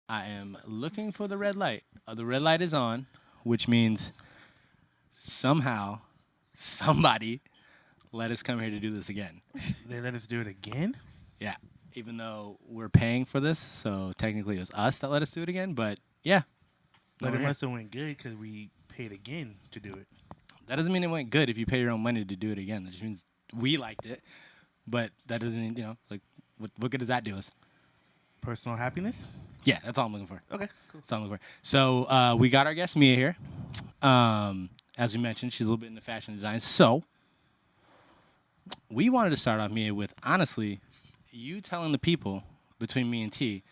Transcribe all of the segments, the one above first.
I am looking for the red light. The red light is on, which means somehow somebody let us come here to do this again. They let us do it again? Yeah. Even though we're paying for this, so technically it was us that let us do it again, but yeah. But we're it here. must have went good because we paid again to do it. That doesn't mean it went good if you pay your own money to do it again. That just means we liked it, but that doesn't mean, like, what good does that do us? Personal happiness? Yeah, that's all I'm looking for. Okay, cool. That's all I'm looking for. So we got our guest Mia here. As we mentioned, she's a little bit into fashion design. So we wanted to start off, Mia, with honestly, you telling the people between me and T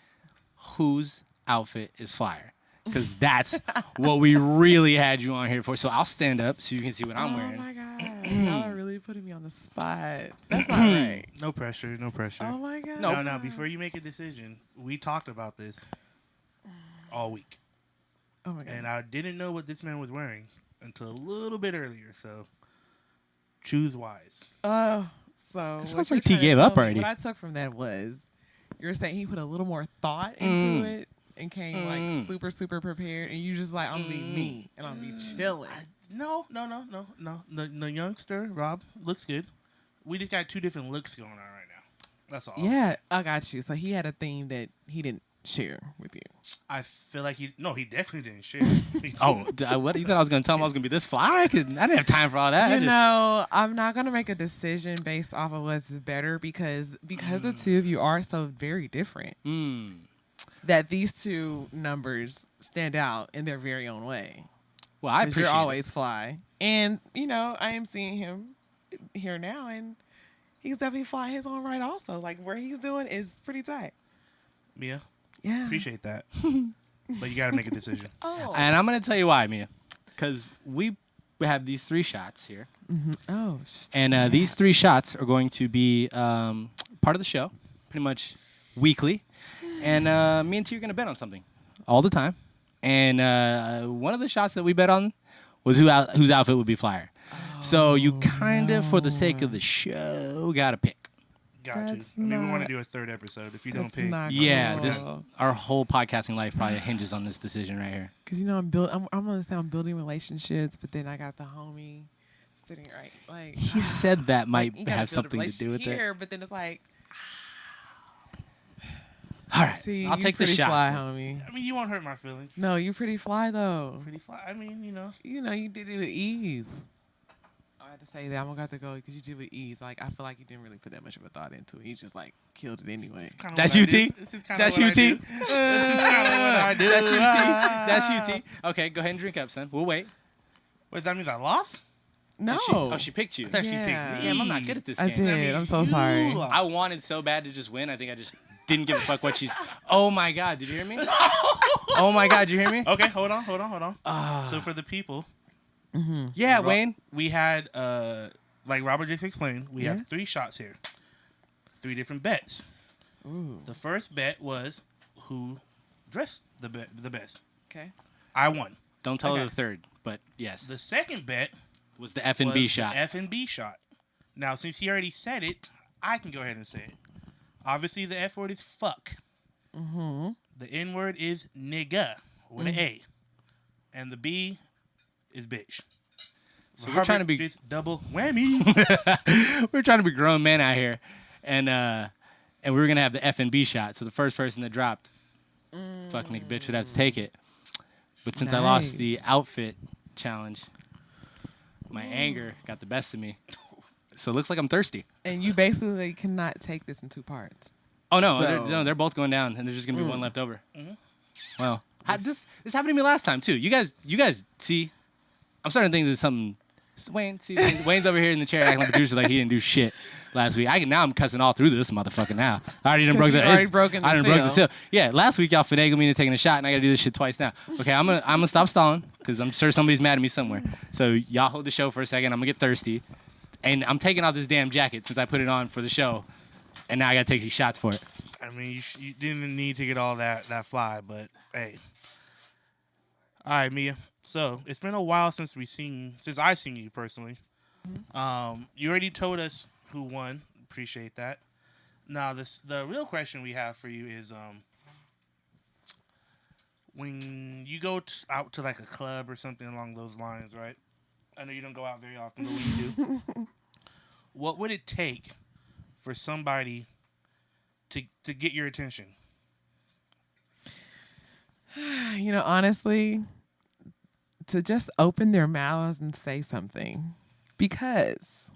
whose outfit is flyer. Because that's what we really had you on here for. So I'll stand up so you can see what I'm wearing. Oh my god, y'all are really putting me on the spot. That's not right. No pressure, no pressure. Oh my god. No, before you make a decision, we talked about this all week. Oh my god. And I didn't know what this man was wearing until a little bit earlier, so choose wise. So It what sounds you're like T trying to gave tell up me- already. What I took from that was you're saying he put a little more thought into it and came like super prepared, and you just like I'm gonna be me and I'm gonna be chilling. No. The youngster, Rob, looks good. We just got two different looks going on right now. That's all. Yeah, I got you. So he had a theme that he didn't share with you. I feel like he definitely didn't share. Oh, what? You thought I was going to tell him I was going to be this fly? I didn't have time for all that. You know, I'm not gonna make a decision based off of what's better because the two of you are so very different. That these two numbers stand out in their very own way. Well, I 'Cause appreciate you're it. always fly, and I am seeing him here now, and he's definitely fly his own right. Also, like where he's doing is pretty tight. Mia, Yeah, appreciate that. But you got to make a decision. Oh, And I'm going to tell you why, Mia. Because we have these 3 shots here. oh, And these 3 shots are going to be part of the show, pretty much weekly. And me and T are going to bet on something all the time. And one of the shots that we bet on was whose outfit would be flyer. So you kind of, for the sake of the show, got to pick. Got That's you. I mean, we want not- to do a third episode. If you don't that's pick, not Yeah, cool. our whole podcasting life probably hinges on this decision right here. Cause I'm gonna say I'm building relationships, but then I got the homie sitting right. Like He said that might like, you gotta have build a something to do with relationship it. here, but then it's like, All right, see, I'll you take the pretty shot. fly, homie. I mean, you won't hurt my feelings. No, you pretty fly though. Pretty fly. I mean, You did it with ease. I have to say that I'm gonna have to go because you did it with ease. Like I feel like you didn't really put that much of a thought into it. You just like killed it anyway. kinda That's what I you, do. T? This is kinda That's what you, I T? do. This is kinda what I do. That's you, T. That's you, T. Okay, go ahead and drink up, son. We'll wait. Wait, that means I lost? No. She picked you. I thought she Yeah. picked me. Damn, I'm not good at this I game. did. I'm so You sorry. lost. I wanted so bad to just win. I think I just didn't give a fuck what she's. Oh my God! Did you hear me? Oh my God! Did you hear me? Okay, hold on. So for the people, Yeah, Wayne. we had, like Robert just explained, we Yeah. have 3 shots here. 3 different bets. The first bet was who dressed the best. Okay. I won. Don't tell her Okay. the third, but yes, The second bet was the F and was B the shot. F&B shot. Now, since he already said it, I can go ahead and say it. Obviously, the F word is fuck. The N word is nigga with an A. And the B is bitch. So we're trying to be just double whammy. we're trying to be grown men out here, and we were gonna have the F and B shot. So the first person that dropped, fuck nigga bitch, would have to take it. But since I lost the Nice. outfit challenge, my anger got the best of me. So it looks like I'm thirsty. And you basically cannot take this in 2 parts. Oh no, So- they're both going down, and there's just gonna be one left over. Well, this happened to me last time too. You guys see, I'm starting to think this is something. Wayne, see, Wayne's over here in the chair acting like a producer, like he didn't do shit last week. Now I'm cussing all through this motherfucker. Now I already done 'Cause broke you the. already it's- broken the I done broke the seal. seal. Yeah, last week y'all finagled me into taking a shot, and I gotta do this shit twice now. Okay, I'm gonna stop stalling because I'm sure somebody's mad at me somewhere. So y'all hold the show for a second. I'm gonna get thirsty, and I'm taking off this damn jacket since I put it on for the show, and now I gotta take these shots for it. I mean, you didn't need to get all that fly, but hey. All right, Mia. So it's been a while since I seen you personally. You already told us who won. Appreciate that. Now, the real question we have for you is, when you go out to like a club or something along those lines, right? I know you don't go out very often, but when you do, what would it take for somebody to get your attention? Honestly, to just open their mouths and say something. Because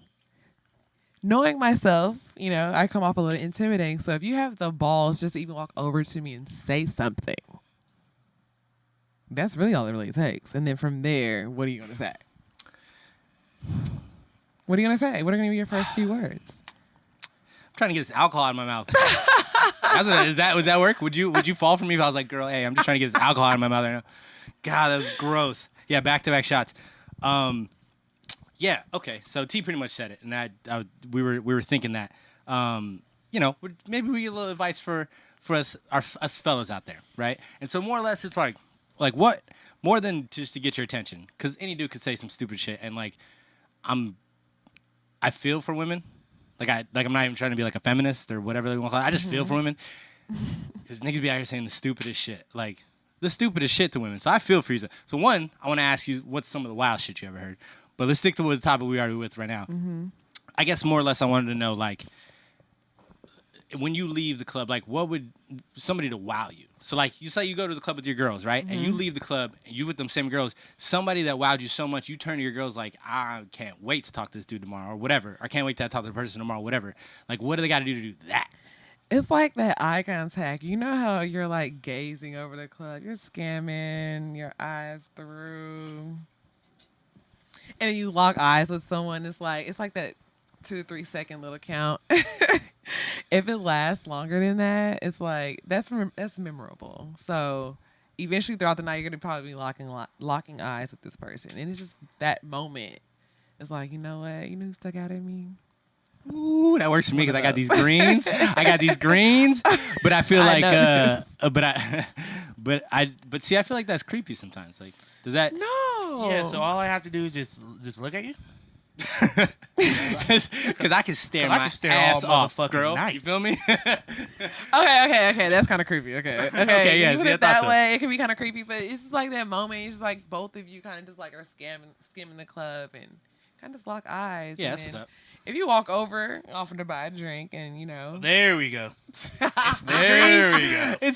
knowing myself, I come off a little intimidating. So if you have the balls just to even walk over to me and say something, that's really all it really takes. And then from there, what are you going to say? What are you going to say? What are going to be your first few words? I'm trying to get this alcohol out of my mouth. Would that work? Would you fall for me if I was like, girl, hey, I'm just trying to get this alcohol out of my mouth right now? God, that was gross. Yeah, back-to-back shots. Yeah, okay. So T pretty much said it, and we were thinking that. Maybe we get a little advice for us fellas out there, right? And so more or less, it's like what more than just to get your attention, because any dude could say some stupid shit, and I feel for women. I'm not even trying to be like a feminist or whatever they want to call it. I just feel for women. Because niggas be out here saying the stupidest shit. Like, the stupidest shit to women. So I feel for you. So one, I want to ask you, what's some of the wild shit you ever heard? But let's stick to the topic we already with right now. Mm-hmm. I guess more or less I wanted to know, like, when you leave the club, like, what would somebody to wow you? So, like, you say you go to the club with your girls, right? Mm-hmm. And you leave the club, and you with them same girls, somebody that wowed you so much, you turn to your girls like, I can't wait to talk to this dude tomorrow, or whatever. I can't wait to talk to the person tomorrow, whatever. Like, what do they got to do that? It's like that eye contact. You know how you're, like, gazing over the club? You're scamming your eyes through. And you lock eyes with someone. It's like that 2 to 3 second little count. If it lasts longer than that, it's like that's memorable. So eventually throughout the night, you're gonna probably be locking eyes with this person, and it's just that moment. It's like, you know what? You know who stuck out at me? Ooh, that works for me because I got these greens. But I feel but see, I feel like that's creepy sometimes. Like, does that? No. Yeah. So all I have to do is just look at you. Because I can stare my ass off, girl. Night. You feel me? Okay. That's kind of creepy. Okay. Yeah. You See, put I it that thought way, it can be kind of creepy, but it's just like that moment. It's just like both of you kind of just like are skimming the club and kind of just lock eyes. Yeah, that's what's up. If you walk over, offer to buy a drink, and there we go. It's the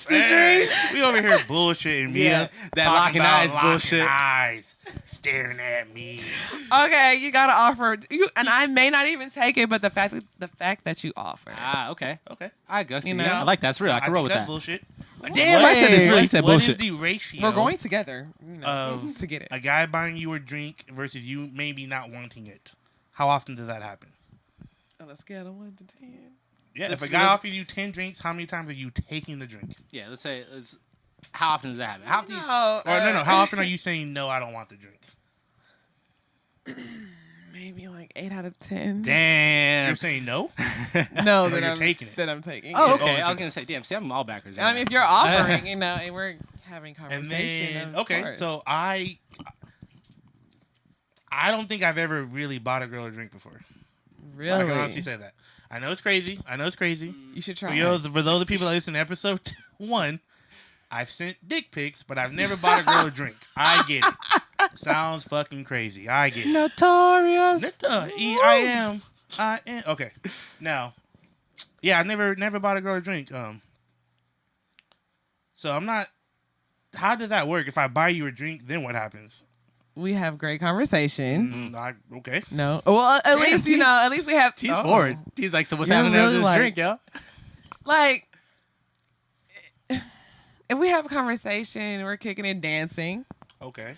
drink. We over here bullshitting, Mia. Yeah, that locking eyes bullshit. Eyes, staring at me. Okay, you gotta offer you, and I may not even take it, but the fact that you offer. Okay. Okay. I guess You know? I like that. That's real. I can roll with that. Bullshit. Damn, I said it's real. You said What bullshit. is the ratio? We're going together to get it. A guy buying you a drink versus you maybe not wanting it. How often does that happen? On a scale of 1 to 10. Yeah, if a guy offers you 10 drinks, how many times are you taking the drink? Yeah, let's say how often does that happen? How often? How often are you saying no? I don't want the drink. Maybe like 8 out of 10. Damn. You're saying no? No, that you're taking it. That I'm taking. Oh, it. okay. I was gonna say, damn. See, I'm all backwards. And I mean, if you're offering, and we're having conversation. And then, so I don't think I've ever really bought a girl a drink before. Really? I can honestly say that. I know it's crazy. You should try. For those people that listen to episode 1, I've sent dick pics, but I've never bought a girl a drink. I get it. Sounds fucking crazy. I get it. Notorious. I am. Okay. Now, yeah, I never bought a girl a drink. So I'm not. How does that work? If I buy you a drink, then what happens? We have great conversation. Okay. No. Well, at least we have. T's forward. T's like, so what's You're happening really to this drink, yo? Like, if we have a conversation, we're kicking and dancing. Okay.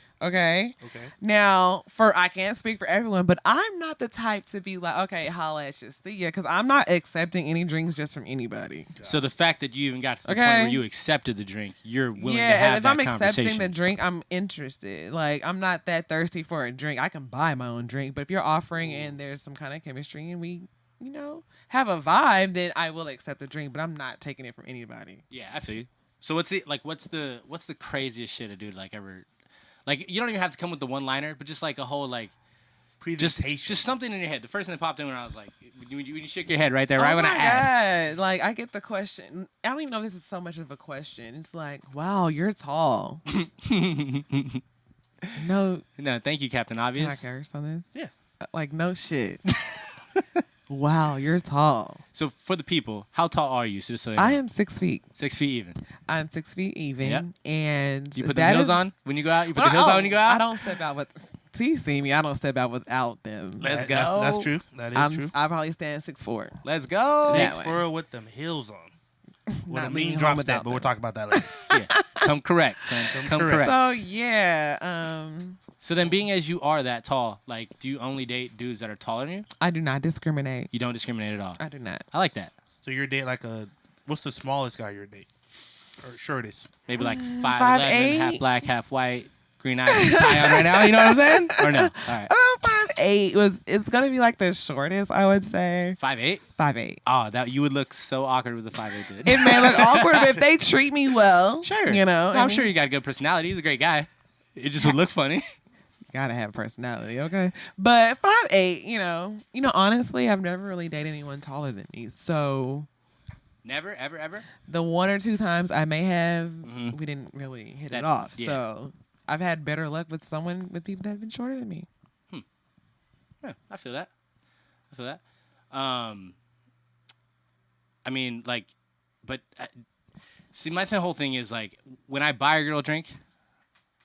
Now, I can't speak for everyone, but I'm not the type to be like, okay, holla at you, see ya, because I'm not accepting any drinks just from anybody. So the fact that you even got to the point where you accepted the drink, you're willing to have and if that I'm accepting conversation. the drink, I'm interested. Like, I'm not that thirsty for a drink. I can buy my own drink, but if you're offering and there's some kind of chemistry and we, have a vibe, then I will accept the drink, but I'm not taking it from anybody. Yeah, I feel you. So what's the craziest shit a dude like ever? Like, you don't even have to come with the one-liner, but just like a whole like presentation. Just something in your head. The first thing that popped in when I was like, when you shook your head right there, right when I asked. God. Like, I get the question. I don't even know if this is so much of a question. It's like, wow, you're tall. No, thank you, Captain can I Obvious. curse on this? Yeah. Like, no shit. Wow, you're tall. So for the people, how tall are you? So just so you I know. am 6 feet. 6 feet even. I'm 6 feet even. Yep. And You put the that heels is- on when you go out? You put the heels on when you go out? I don't step out with. See, you see me. I don't step out without them. Let's go. That's true. That is true. I probably stand 6'4". Let's go. Yeah. 6'4" with them heels on. With Not a leaving mean home drop without step, but we'll them. talk about that later. Yeah. Come correct, son. Come correct. So yeah, So then being as you are that tall, like, do you only date dudes that are taller than you? I do not discriminate. You don't discriminate at all. I do not. I like that. So you're date like what's the smallest guy you're date? Or shortest? Maybe like 5'11", 5'8". half black, half white, green eyes with a tie on right now. You know what I'm saying? Or no? All right. About 5'8" it's gonna be like the shortest, I would say. 5'8"? 5'8". Oh, that you would look so awkward with a 5'8" dude. It may look awkward, but if they treat me well, Sure. you know. I'm sure you got a good personality. He's a great guy. It just would look funny. Gotta have personality, okay? But 5'8", you know, honestly, I've never really dated anyone taller than me. So Never, ever, ever? the one or two times I may have, we didn't really hit That- it off. yeah. So I've had better luck with people that have been shorter than me. Yeah, I feel that. I mean, like, but see, my whole thing is like when I buy a girl a drink,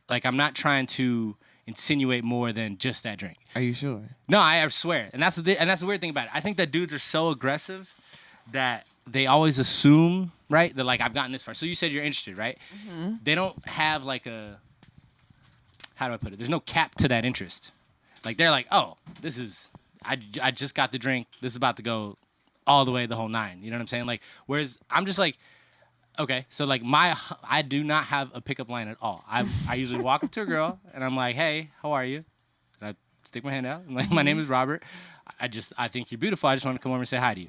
like I'm not trying to insinuate more than just that drink. Are you sure? No, I swear, and that's the weird thing about it. I think that dudes are so aggressive that they always assume, right? That like I've gotten this far. So you said you're interested, right? They don't have like how do I put it? There's no cap to that interest. Like they're like, oh, this is I just got the drink. This is about to go all the way the whole nine. You know what I'm saying? Like, whereas I'm just like, okay, so like I do not have a pickup line at all. I usually walk up to a girl and I'm like, hey, how are you? And I stick my hand out. I'm like, my name is Robert. I think you're beautiful. I just want to come over and say hi to you.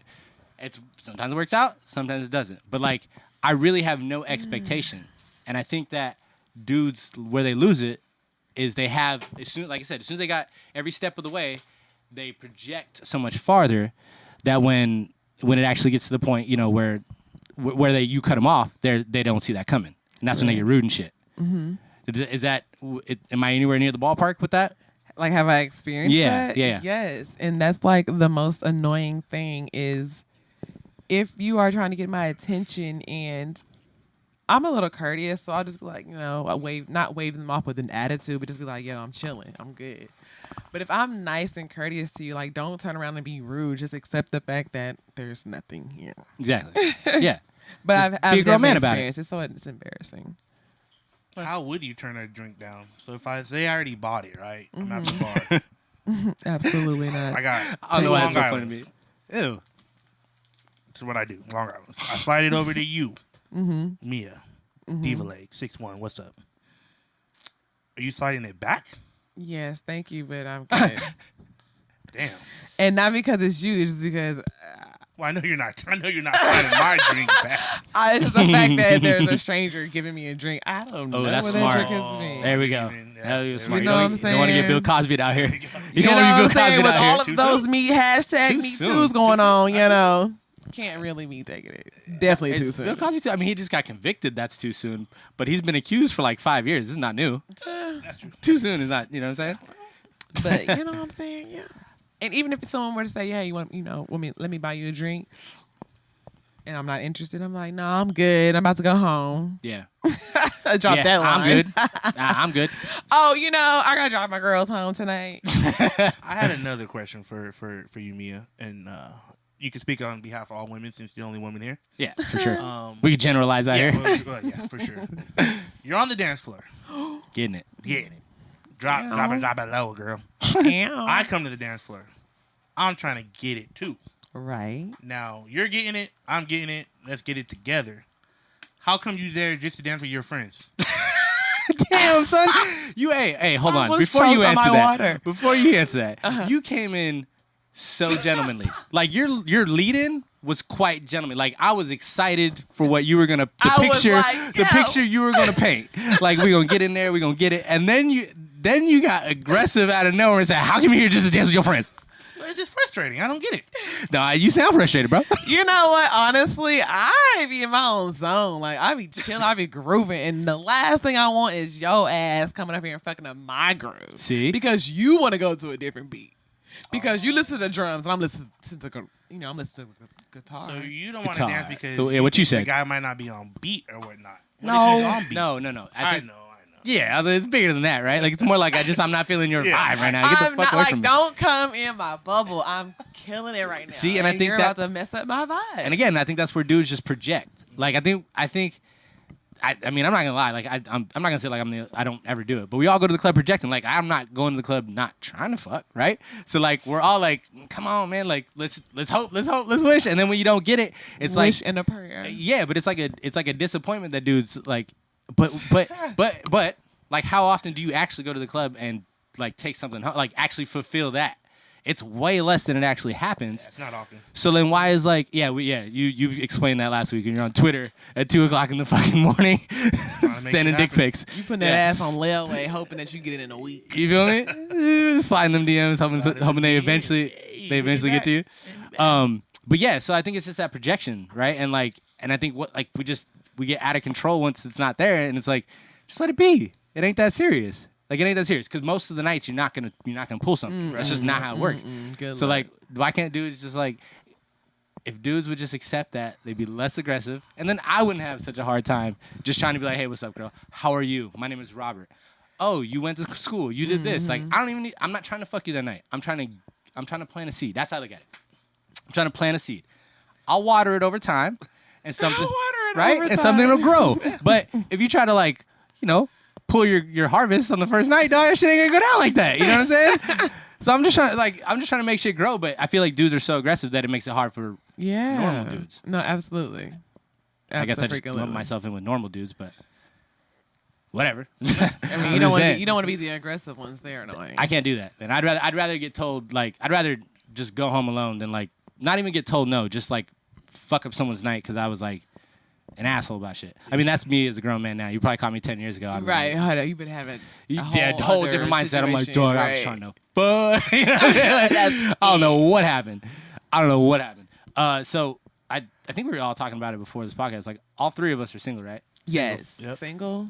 Sometimes it works out, sometimes it doesn't. But like, I really have no expectation, and I think that dudes where they lose it is they have like I said, as soon as they got every step of the way, they project so much farther that when it actually gets to the point, you know, where you cut them off, they don't see that coming, and that's when they get rude and shit. Is that? Am I anywhere near the ballpark with that? Like, have I experienced that? Yeah. Yes. And that's like the most annoying thing is if you are trying to get my attention and I'm a little courteous, so I'll just be like, you know, not wave them off with an attitude, but just be like, yo, I'm chilling. I'm good. But if I'm nice and courteous to you, like, don't turn around and be rude. Just accept the fact that there's nothing here. Exactly. Yeah. But Just be a grown man about it. experienced it, so it's embarrassing. How would you turn a drink down? So if I say I already bought it, right? I'm at the bar. Absolutely not. I got I don't know why Long it's so funny to Islands. me. Ew. This is what I do. Long Island. I slide it over to you, Mia, Diva Leg, 6'1". What's up? Are you sliding it back? Yes, thank you, but I'm good. Damn. And not because it's you, it's just because Well, I know you're not. I know you're not sliding my drink back. it's the fact that there's a stranger giving me a drink. I don't know that's what smart. that drink is me. There we go. Yeah. Hell, you're smart. You know what I'm You don't want to get saying? Bill Cosby out here. You You don't know want what to I'm get Bill Cosby saying? With out all here. of Too those soon? me hashtag Too me soon. too's Too going soon. on, you know. Can't really be taking it. Definitely too It's soon. Bill Cosby too. I mean, he just got convicted. That's too soon. But he's been accused for like 5 years. This is not new. That's true. Too soon is not. You know what I'm saying? But you know what I'm saying? Yeah. And even if someone were to say, "Yeah, you want, let me buy you a drink," and I'm not interested, I'm like, "No, I'm good. I'm about to go home." Yeah. Drop Yeah, that line. I'm good. I'm good. Oh, I gotta drive my girls home tonight. I had another question for you, Mia, and you can speak on behalf of all women since you're the only woman here. Yeah, for sure. We could generalize out Yeah, here. yeah, for sure. You're on the dance floor, Getting it. getting it. Drop it low, girl. Damn. I come to the dance floor. I'm trying to get it too. Right. Now you're getting it. I'm getting it. Let's get it together. How come you there just to dance with your friends? Damn, son. Hey, hold on. almost Before you choked on answer my that, water. before you answer that, you came in so gentlemanly. Like your lead-in was quite gentlemanly. Like I was excited for what you were gonna I was like, the yo. picture you were gonna paint. Like we're gonna get in there, we're gonna get it, and then then you got aggressive out of nowhere and said, "How come you're here just to dance with your friends?" It's just frustrating. I don't get it. No, you sound frustrated, bro. You know what? Honestly, I be in my own zone. Like, I be chilling, I be grooving. And the last thing I want is your ass coming up here and fucking up my groove. See? Because you want to go to a different beat. Because you listen to the drums and I'm listening to the, I'm listening to the guitar. So you don't want to dance because So, yeah, what you said. the guy might not be on beat or whatnot. What if he's No, on beat? no. I know. Yeah, I was like, it's bigger than that, right? Like, it's more like I'm not feeling your Yeah. vibe right now. Get the I'm fuck not away like, from me. don't come in my bubble. I'm killing it right now. See, and I think you're that- about to mess up my vibe. And again, I think that's where dudes just project. Like, I mean, I'm not gonna lie. Like, I'm not gonna say like I don't ever do it. But we all go to the club projecting. Like, I'm not going to the club not trying to fuck, right? So like, we're all like, come on, man. Like, let's hope, let's wish. And then when you don't get it, it's wish like, and a prayer. yeah, but it's like a disappointment that dudes like. But like, how often do you actually go to the club and like take something home, like actually fulfill that? It's way less than it actually happens. It's not often. So then why is like, you explained that last week and you're on Twitter at 2:00 in the fucking morning sending dick happen. pics. You putting that ass on layaway, hoping that you get it in a week. You feel me? Sliding them DMs, hoping they eventually get to you. But yeah, so I think it's just that projection, right? And I think we get out of control once it's not there, and it's like, just let it be. It ain't that serious. Like, it ain't that serious because most of the nights you're not gonna pull something. That's just not how it works. So luck. like, why can't dudes just like, if dudes would just accept that, they'd be less aggressive, and then I wouldn't have such a hard time just trying to be like, hey, what's up, girl? How are you? My name is Robert. Oh, you went to school. You did this. Like, I'm not trying to fuck you that night. I'm trying to plant a seed. That's how I look at it. I'm trying to plant a seed. I'll water it over time, and something and something will grow. But if you try to like, pull your harvest on the first night, dog, that shit ain't gonna go down like that. You know what I'm saying? So I'm just trying to make shit grow, but I feel like dudes are so aggressive that it makes it hard for normal dudes. No, absolutely. I guess I just lump myself in with normal dudes, but whatever. I mean, you don't want to be the aggressive ones. They're annoying. I can't do that. And I'd rather get told I'd rather just go home alone than like not even get told no, just like fuck up someone's night because I was like an asshole about shit. I mean, that's me as a grown man now. You probably caught me 10 years ago. Right. Hold on. You've been having a whole different mindset. I'm like, situation, dog, I was trying to fuck. You know what I'm saying? Like, I don't know what happened. So I think we were all talking about it before this podcast. Like, all three of us are single, right? Yes. Yep. Single.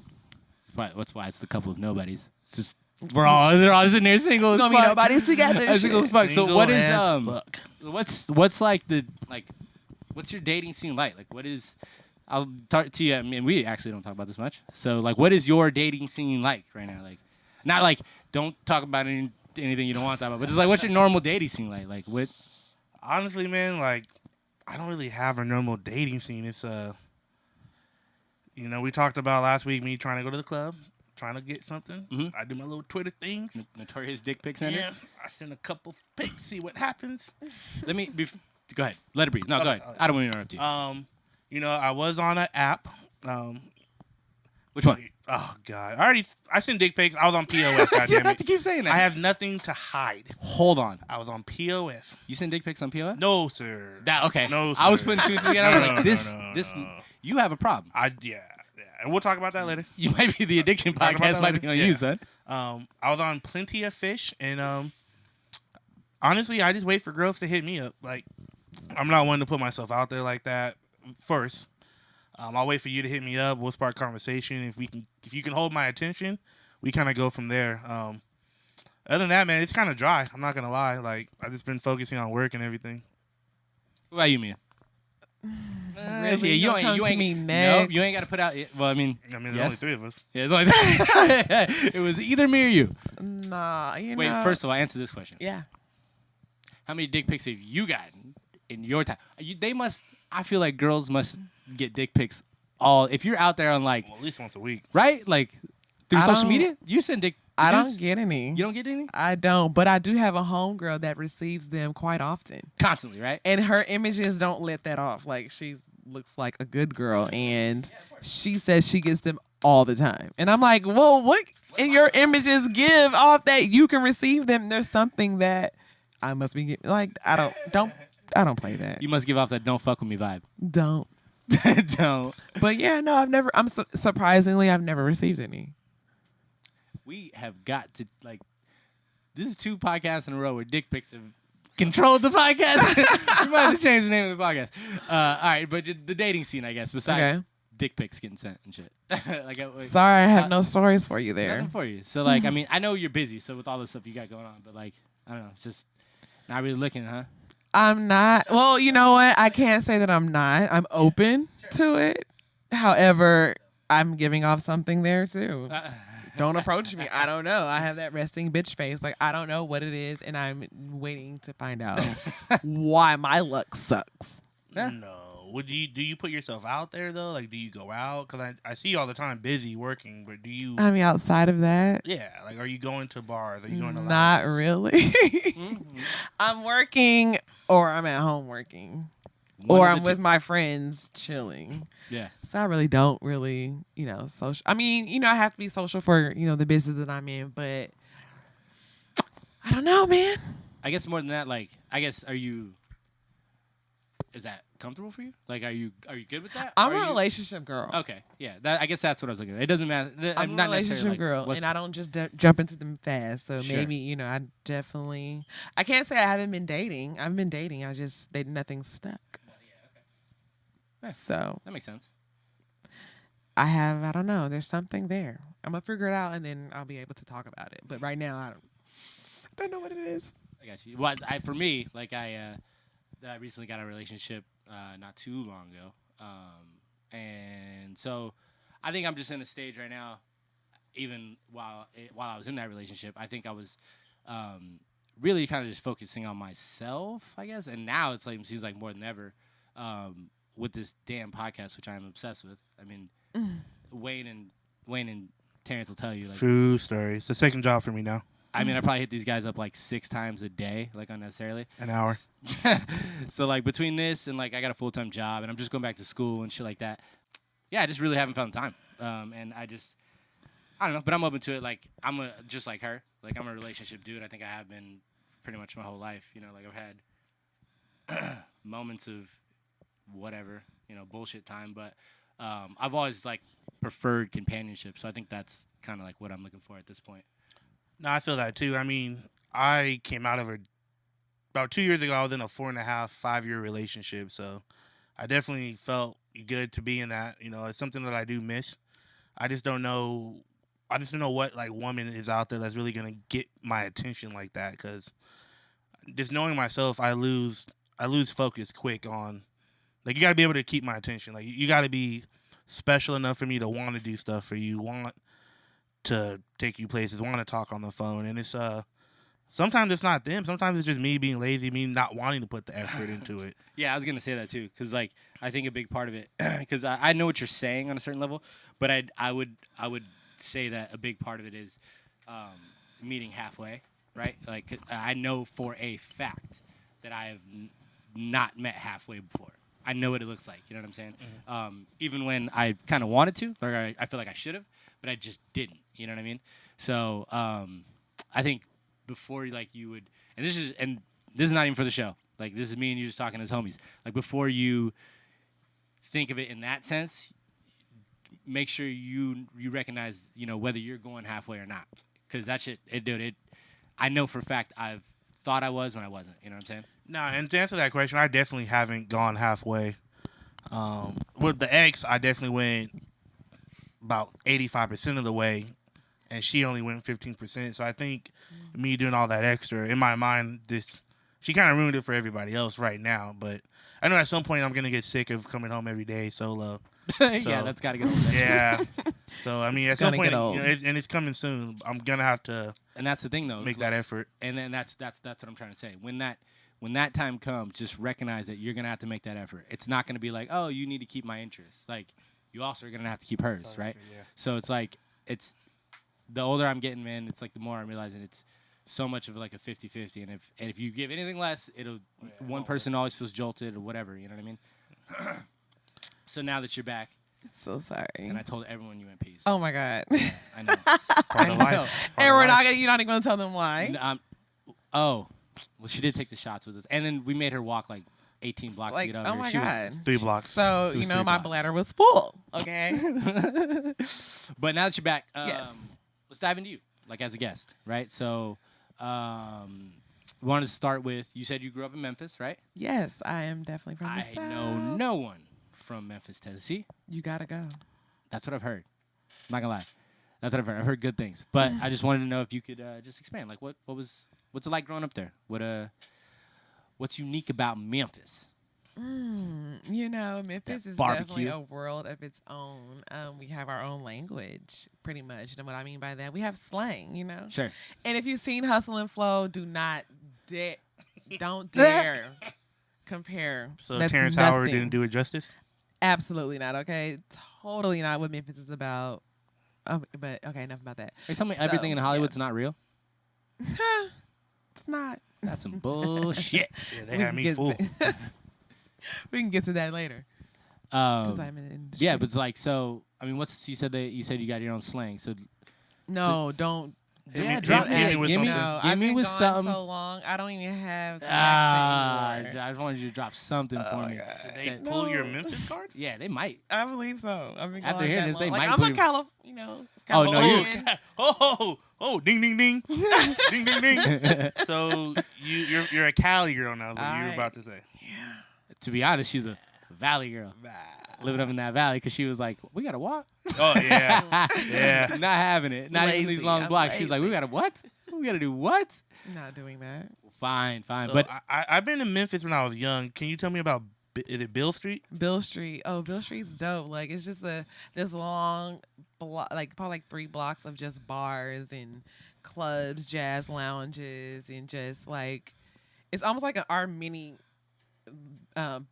That's why it's the couple of nobodies. It's just they're all sitting there single as fuck. Gonna be nobodies together. Single as fuck. So what is fuck. what's like the what's your dating scene like? Like, what is? I'll talk to you. I mean, we actually don't talk about this much. So, like, what is your dating scene like right now? Like, not like don't talk about anything you don't want to talk about, but just like, what's your normal dating scene like? Like, what? Honestly, man, like, I don't really have a normal dating scene. It's we talked about last week me trying to go to the club, trying to get something. Mm-hmm. I do my little Twitter things. Notorious dick pic sender. Yeah, I send a couple pics, see what happens. Go ahead. Let it breathe. No, go ahead. Okay. I don't want to interrupt you. I was on an app. Which one? Oh God! I sent dick pics. I was on POS. You Goddamn don't have it! to keep saying that. I have nothing to hide. Hold on. I was on POS. You send dick pics on POS? No, sir. Okay. No, I was sir. putting two and two together. I was like, this. No. You have a problem. Yeah. And we'll talk about that later. You might be the addiction Talk about podcast. that Might later. be on Yeah. you, son. I was on Plenty of Fish, and honestly, I just wait for girls to hit me up. Like, I'm not one to put myself out there like that first. I'll wait for you to hit me up. We'll spark conversation. If you can hold my attention, we kind of go from there. Other than that, man, it's kind of dry. I'm not gonna lie. Like, I've just been focusing on work and everything. What about you, Mia? Really? you Don't come you to ain't me No, next. you ain't got to put out. Well, I mean, There's yes. only three of us. Yeah, it's only it was either me or you. Nah, Wait, first of all, answer this question. Yeah. How many dick pics have you gotten in your time? I feel like girls must get dick pics if you're out there on like, Well, at least once a week. right? Like through I social don't- media? You send dick I dudes? don't get any. You don't get any? I don't, but I do have a homegirl that receives them quite often. Constantly, right? And her images don't let that off. Like, she looks like a good girl, and she says she gets them all the time. And I'm like, well, what in your images give off that you can receive them? There's something that I must be getting. Like, I don't play that. You must give off that don't fuck with me vibe. Don't. Don't. But yeah, no, I've never received any. we have got to like. This is 2 podcasts in a row where dick pics have controlled the podcast. We might have to change the name of the podcast. All right, but the dating scene, I guess, besides dick pics getting sent and shit. Sorry, I have no stories for you there. Nothing for you. So, like, I mean, I know you're busy, so with all the stuff you got going on, but, like, I don't know, just not really looking, huh? I'm not. Well, you know what? I can't say that I'm not. I'm open to it. However, I'm giving off something there, too. Don't approach me. I don't know. I have that resting bitch face. Like, I don't know what it is, and I'm waiting to find out why my luck sucks. No. Do you put yourself out there, though? Like, do you go out? Because I see you all the time busy working, but do you... I mean, outside of that? Yeah. Like, are you going to bars? Are you going to Not lounges? really. I'm working, or I'm at home working. Or I'm with my friends chilling. Yeah. So I really don't social. I mean, I have to be social for, the business that I'm in, but I don't know, man. I guess more than that, like, is that comfortable for you? Like, are you good with that? I'm a relationship girl. Okay. Yeah. I guess that's what I was looking at. It doesn't matter. I'm not a relationship girl, and I don't just jump into them fast. So maybe, I definitely, I can't say I haven't been dating. I've been dating. Nothing's stuck. Yeah, so that makes sense. I don't know. There's something there. I'm going to figure it out, and then I'll be able to talk about it. But right now, I don't know what it is. I got you. Well, for me, like, I recently got a relationship not too long ago. And so I think I'm just in a stage right now, even while I was in that relationship, I think I was really kind of just focusing on myself, I guess. And now it seems like more than ever with this damn podcast, which I'm obsessed with. I mean, Wayne and Terrence will tell you. Like, true story. It's the second job for me now. I mean, I probably hit these guys up like 6 times a day, like unnecessarily. An hour. So like between this and like I got a full-time job and I'm just going back to school and shit like that. Yeah, I just really haven't found time. And I don't know, but I'm open to it. Like just like her. Like I'm a relationship dude. I think I have been pretty much my whole life. Like I've had moments of whatever, bullshit time, but I've always like preferred companionship. So I think that's kind of like what I'm looking for at this point. No, I feel that too. I mean, I came out of about 2 years ago. I was in a 4.5, 5-year relationship, so I definitely felt good to be in that. It's something that I do miss. I just don't know. What like woman is out there that's really gonna get my attention like that. Because just knowing myself, I lose focus quick on. Like you got to be able to keep my attention. Like you got to be special enough for me to want to do stuff for you, want to take you places, want to talk on the phone. And it's sometimes it's not them. Sometimes it's just me being lazy, me not wanting to put the effort into it. Yeah, I was gonna say that too, because like I think a big part of it, because I know what you're saying on a certain level, but I would say that a big part of it is meeting halfway, right? Like I know for a fact that I have not met halfway before. I know what it looks like. You know what I'm saying? Mm-hmm. Even when I kind of wanted to, or I feel like I should have, but I just didn't. You know what I mean? So I think before you would, and this is not even for the show. Like this is me and you just talking as homies. Like before you think of it in that sense, make sure you recognize whether you're going halfway or not, because that shit, I know for a fact I've thought I was when I wasn't. You know what I'm saying? No, and to answer that question, I definitely haven't gone halfway. With the ex, I definitely went about 85% of the way, and she only went 15%. So I think me doing all that extra, in my mind, she kind of ruined it for everybody else right now. But I know at some point I'm going to get sick of coming home every day solo. Yeah, that's got to get old. Yeah. So, I mean, at some point, and it's coming soon, I'm going to have to and that's the thing, though, make that effort. And then that's what I'm trying to say. When that time comes, just recognize that you're going to have to make that effort. It's not going to be like, oh, you need to keep my interest. Like, you also are going to have to keep hers, right? Yeah. So it's like, the older I'm getting, man, it's like the more I'm realizing it's so much of like a 50-50. And if you give anything less, one person always feels jolted or whatever, you know what I mean? So now that you're back. So sorry. And I told everyone you went peace. Oh my God. Yeah, I know. Part of life. And you're not even going to tell them why. Well, she did take the shots with us. And then we made her walk like 18 blocks to get over oh here. my She God. was 3 blocks. So, my blocks. bladder was full. Okay. But now that you're back, yes. let's dive into you. like as a guest, right? So, we wanted to start with. You said you grew up in Memphis, right? Yes, I am definitely from the I South. know no one from Memphis, Tennessee. You gotta go. That's what I've heard. I'm not gonna lie. That's what I've heard. I've heard good things, but I just wanted to know if you could just expand. Like, what's it like growing up there? What's unique about Memphis? Memphis That is barbecue. definitely a world of its own. We have our own language, pretty much. And what I mean by that, we have slang, Sure. And if you've seen Hustle and Flow, don't dare compare. So That's Terrence Howard nothing. didn't do it justice. Absolutely not. Okay, totally not what Memphis is about. But okay, enough about that. Are you telling me everything in Hollywood's not real? It's not. That's some bullshit. Yeah, they had me fooled. We can get to that later. Since I'm in the industry. Yeah, but it's like so. I mean, you said you got your own slang. So No, don't. yeah, me- drop hit me it. with Give me, something. No, give I've me been with gone something. so long. I don't even have the I accent anymore. just wanted you to drop something for me. Did they That- pull your Memphis card? Yeah, they might. I believe so. I've been After gone hearing that this, they long. might I'm pull a you- California. Oh, no, you- Ding, ding, ding, ding, ding, ding. So you're a Cali girl now. Is what you were about to say. To be honest, she's a valley girl, living up in that valley. Because she was like, "We gotta walk." Oh yeah, yeah. Not having it. Not even these Lazy. long I'm blocks. She's like, lazy. "We gotta what? We gotta do what?" Not doing that. Fine. So But I've been to Memphis when I was young. Can you tell me about? Is it Bill Street? Bill Street. Oh, Bill Street's dope. Like it's just this long block, like probably like 3 blocks of just bars and clubs, jazz lounges, and just like it's almost like our mini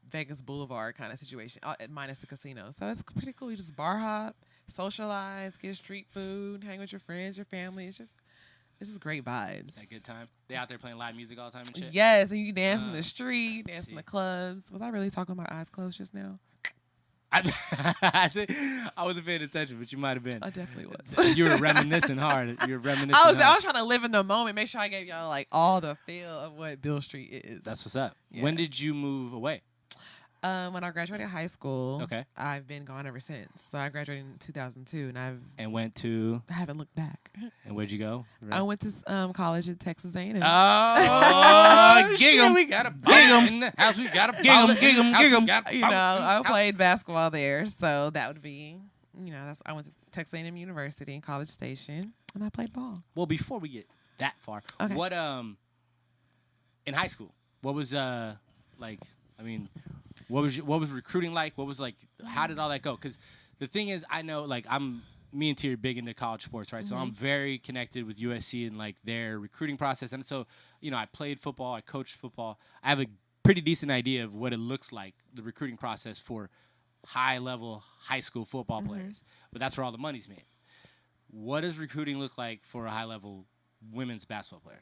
Vegas Boulevard kind of situation, minus the casino. So it's pretty cool. You just bar hop, socialize, get street food, hang with your friends, your family. It's just great vibes. a good time. They out there playing live music all the time and shit. Yes, and you dance in the street, dance see. in the clubs. Was I really talking with my eyes closed just now? I wasn't paying attention, but you might have been. I definitely was. You were reminiscing hard. You were reminiscing. I was hard. trying to live in the moment, make sure I gave y'all like all the feel of what Bill Street is. That's what's up. Yeah. When did you move away? When I graduated high school. Okay. I've been gone ever since. So I graduated in 2002, and And went to. I haven't looked back. And where'd you go? I went to college at Texas A&M. Oh, shit, gig 'em. we got a Gig 'em. in the house. We got a Gig 'em, gig 'em, gig 'em. I played basketball there, so that would be, I went to Texas A&M University in College Station, and I played ball. Well, before we get that far, Okay. what in high school? What was like? I mean, what was recruiting like? What was like? How did all that go? Because the thing is, I know like me and T are big into college sports, right? So I'm very connected with USC and like their recruiting process, and so I played football, I coached football. I have a pretty decent idea of what it looks like, the recruiting process for high-level high school football players. But that's where all the money's made. What does recruiting look like for a high-level women's basketball player?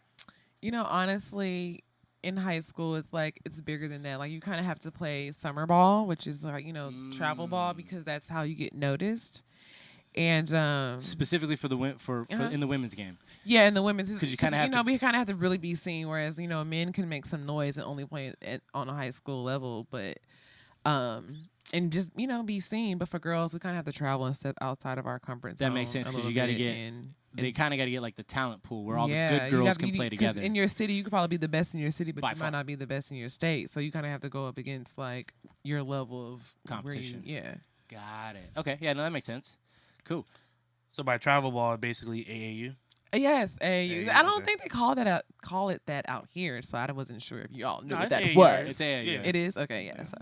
Honestly, in high school, it's bigger than that. Like you kind of have to play summer ball, which is like travel ball, because that's how you get noticed. And Specifically for in the women's game. yeah, in the women's, 'Cause you kinda have to- we kind of have to really be seen. Whereas men can make some noise and only play on a high school level, but and just be seen. But for girls, we kind of have to travel and step outside of our comfort zone. That makes sense a because little you got to bit, get. and They kind of got to get like the talent pool where all the yeah, good you girls have- can play 'cause together. in your city, you could probably be the best in your city, but By you far. might not be the best in your state. So you kind of have to go up against like your level of Competition. Yeah. Got it. Okay. Yeah. No, that makes sense. Cool. So by travel ball, basically AAU. Yes, AAU, I don't okay. think they call it that out here, so I wasn't sure if y'all knew No, what it's that AAU. was. It's AAU. Yeah. It is? Okay, yeah. So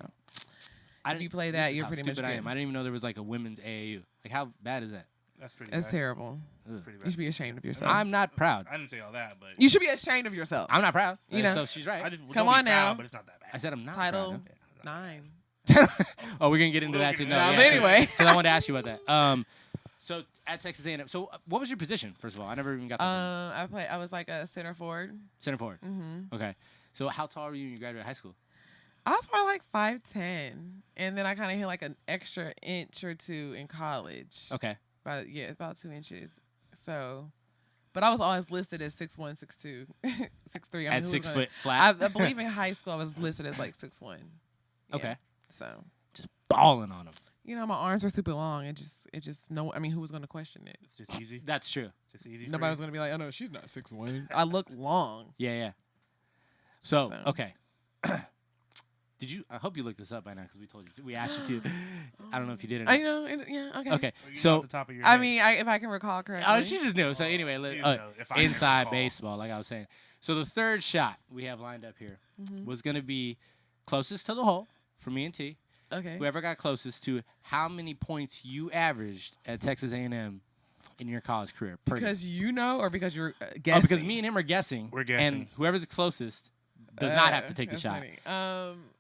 if you play that, this is you're how pretty much stupid I good. am. I didn't even know there was like a women's AAU. Like, how bad is that? That's pretty. That's bad. terrible. Pretty You bad. should be ashamed of yourself. I'm not proud. I didn't say all that, but You should be ashamed of yourself. I'm not proud. You know. So she's right. I just Come don't be on now. proud, but it's not that bad. I said I'm not Title proud. 9. Oh, we're gonna get into that too. No, Nah, yeah, but anyway. because I wanted to ask you about that. So at Texas A&M. So what was your position? First of all, I never even got that. I was like a center forward. Center forward. Mm-hmm. Okay. So how tall were you when you graduated high school? I was probably like 5'10", and then I kind of hit like an extra inch or two in college. Okay. About 2 inches. So, but I was always listed as 6'1", 6'2", 6'3". At 6 foot flat. I believe in high school I was listed as like 6'1". Yeah. Okay. So Just balling on them. my arms were super long. It just no. I mean, who was gonna question it? It's just easy. That's true. Just easy. Nobody was gonna be like, oh no, she's not 6'1". I look long. Yeah. So So. okay. Did you? I hope you looked this up by now because we told you. We asked you to. I don't know if you did or not. I know. Yeah. Okay. Okay. Well, So off the top of your I head. mean, if I can recall correctly. oh, she just knew. So anyway, She just know, if I can inside recall. baseball, like I was saying. So the third shot we have lined up here was going to be closest to the hole for me and T. Okay. Whoever got closest to how many points you averaged at Texas A&M in your college career per game. Because you know, or because you're guessing? Oh, because me and him are guessing. We're guessing. And whoever's the closest does not have to take the that's shot. funny.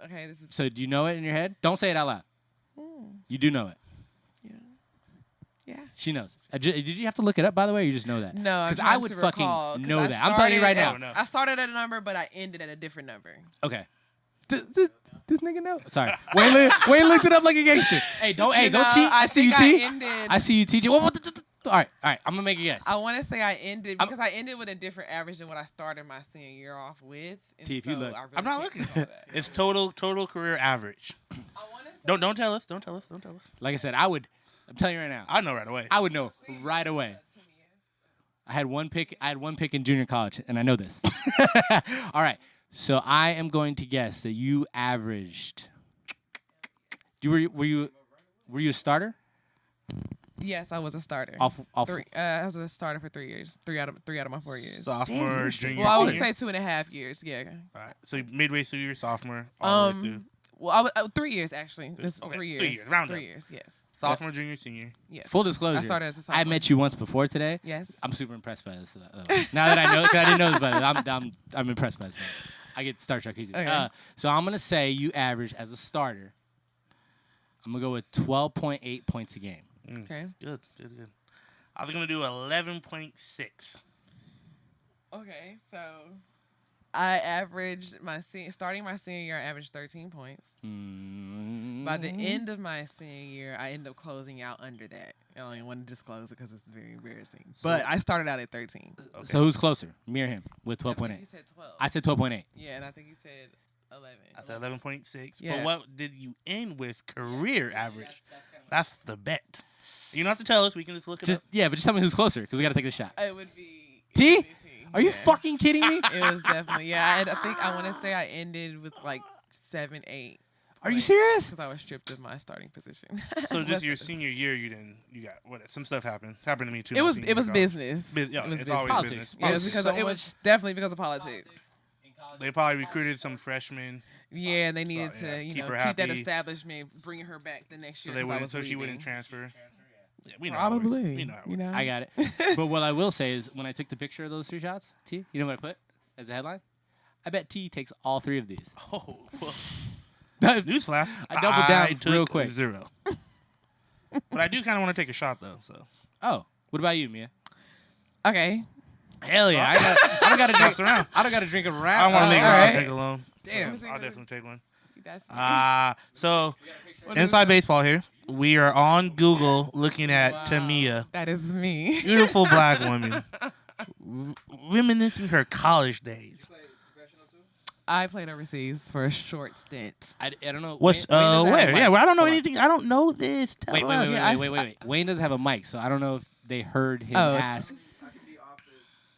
Okay. This is. So do you know it in your head? Don't say it out loud. You do know it. Yeah. She knows. Did you have to look it up, by the way, or you just know that? No, because I would fucking know that. I'm telling you right now. No. I started at a number, but I ended at a different number. Okay. This nigga know. Sorry. Wayne looked it up like a gangster. Hey, don't cheat. I see you, think T. I ended. I see you, T. All right. I'm gonna make a guess. I want to say I ended because I ended with a different average than what I started my senior year off with. And T, if you so look. I really I'm not can't looking. recall that. It's total career average. I want to say Don't tell us. Don't tell us. Like I said, I'm telling you right now. I know right away. I would know right away. I had one pick in junior college, and I know this. All right. So I am going to guess that you averaged. Were you a starter? Yes, I was a starter. Off. I was a starter for 3 years. Three out of my 4 years. Sophomore, junior. Well, I would senior? say 2.5 years. Yeah. All right. So midway through your sophomore, all the way through Well, 3 years actually. This is Okay, 3 years. 3 years, round up. 3 years. Yes. sophomore, junior, senior. Yes. Full disclosure. I started as a I sophomore. met you once before today. Yes. I'm super impressed by this. Now that I know, because I didn't know this about it, I'm impressed by this. Man. I get Star Trek easy. Okay. So I'm gonna say you average as a starter. I'm gonna go with 12.8 points a game. Okay. Good. I was gonna do 11.6. Okay. So I averaged starting my senior year. I averaged 13 points. By the end of my senior year, I ended up closing out under that. I don't even want to disclose it because it's very embarrassing. But I started out at 13. Okay. So who's closer, me or him, with I think you 12.8? said 12. I said 12.8. Yeah, and I think you said 11. I said 11.6. Yeah. But what did you end with career average? That's the bet. You don't have to tell us. We can just look it up. Yeah, but just tell me who's closer, because we gotta take the shot. It would be T? it would be T. Are you Yeah. fucking kidding me? It was definitely I think I want to say I ended with like 7, 8. Are you serious? Because I was stripped of my starting position. So just your senior year, you got what? Some stuff happened. Happened to me too. It my was senior it was year. business. Yeah, it was it's business. always Politics. business. Yeah, it was because So it was definitely because of politics. They probably recruited some freshmen, Yeah, and they needed yeah, to keep her keep that happy. ellestablishment, bring her back the next so year. they 'cause I wouldn't, was so she leaving. wouldn't transfer. Yeah, we know how it works. Probably. We know how it You works. know. I got it. But what I will say is, when I took the picture of those 3 shots, T, you know what I put as a headline? I bet T takes all 3 of these. Oh, well. Newsflash. I doubled down took real quick. 0. But I do kind of want to take a shot though. So Oh, what about you, Mia? Okay. Hell yeah! I don't got to Pass drink. around. I don't got to drink a I wrap. don't want to make all her right. drink alone. Damn. So I'll definitely take one. That's So inside baseball here. We are on Google looking at Tamia, that is me. beautiful black woman, reminiscing her college days. I played overseas for a short stint. I don't know. What's Wayne doesn't have a where? mic. Yeah, well, I don't know Hold on. anything. I don't know this. Tell Wait, us. Yeah, wait. Wayne doesn't have a mic, so I don't know if they heard him Oh. ask.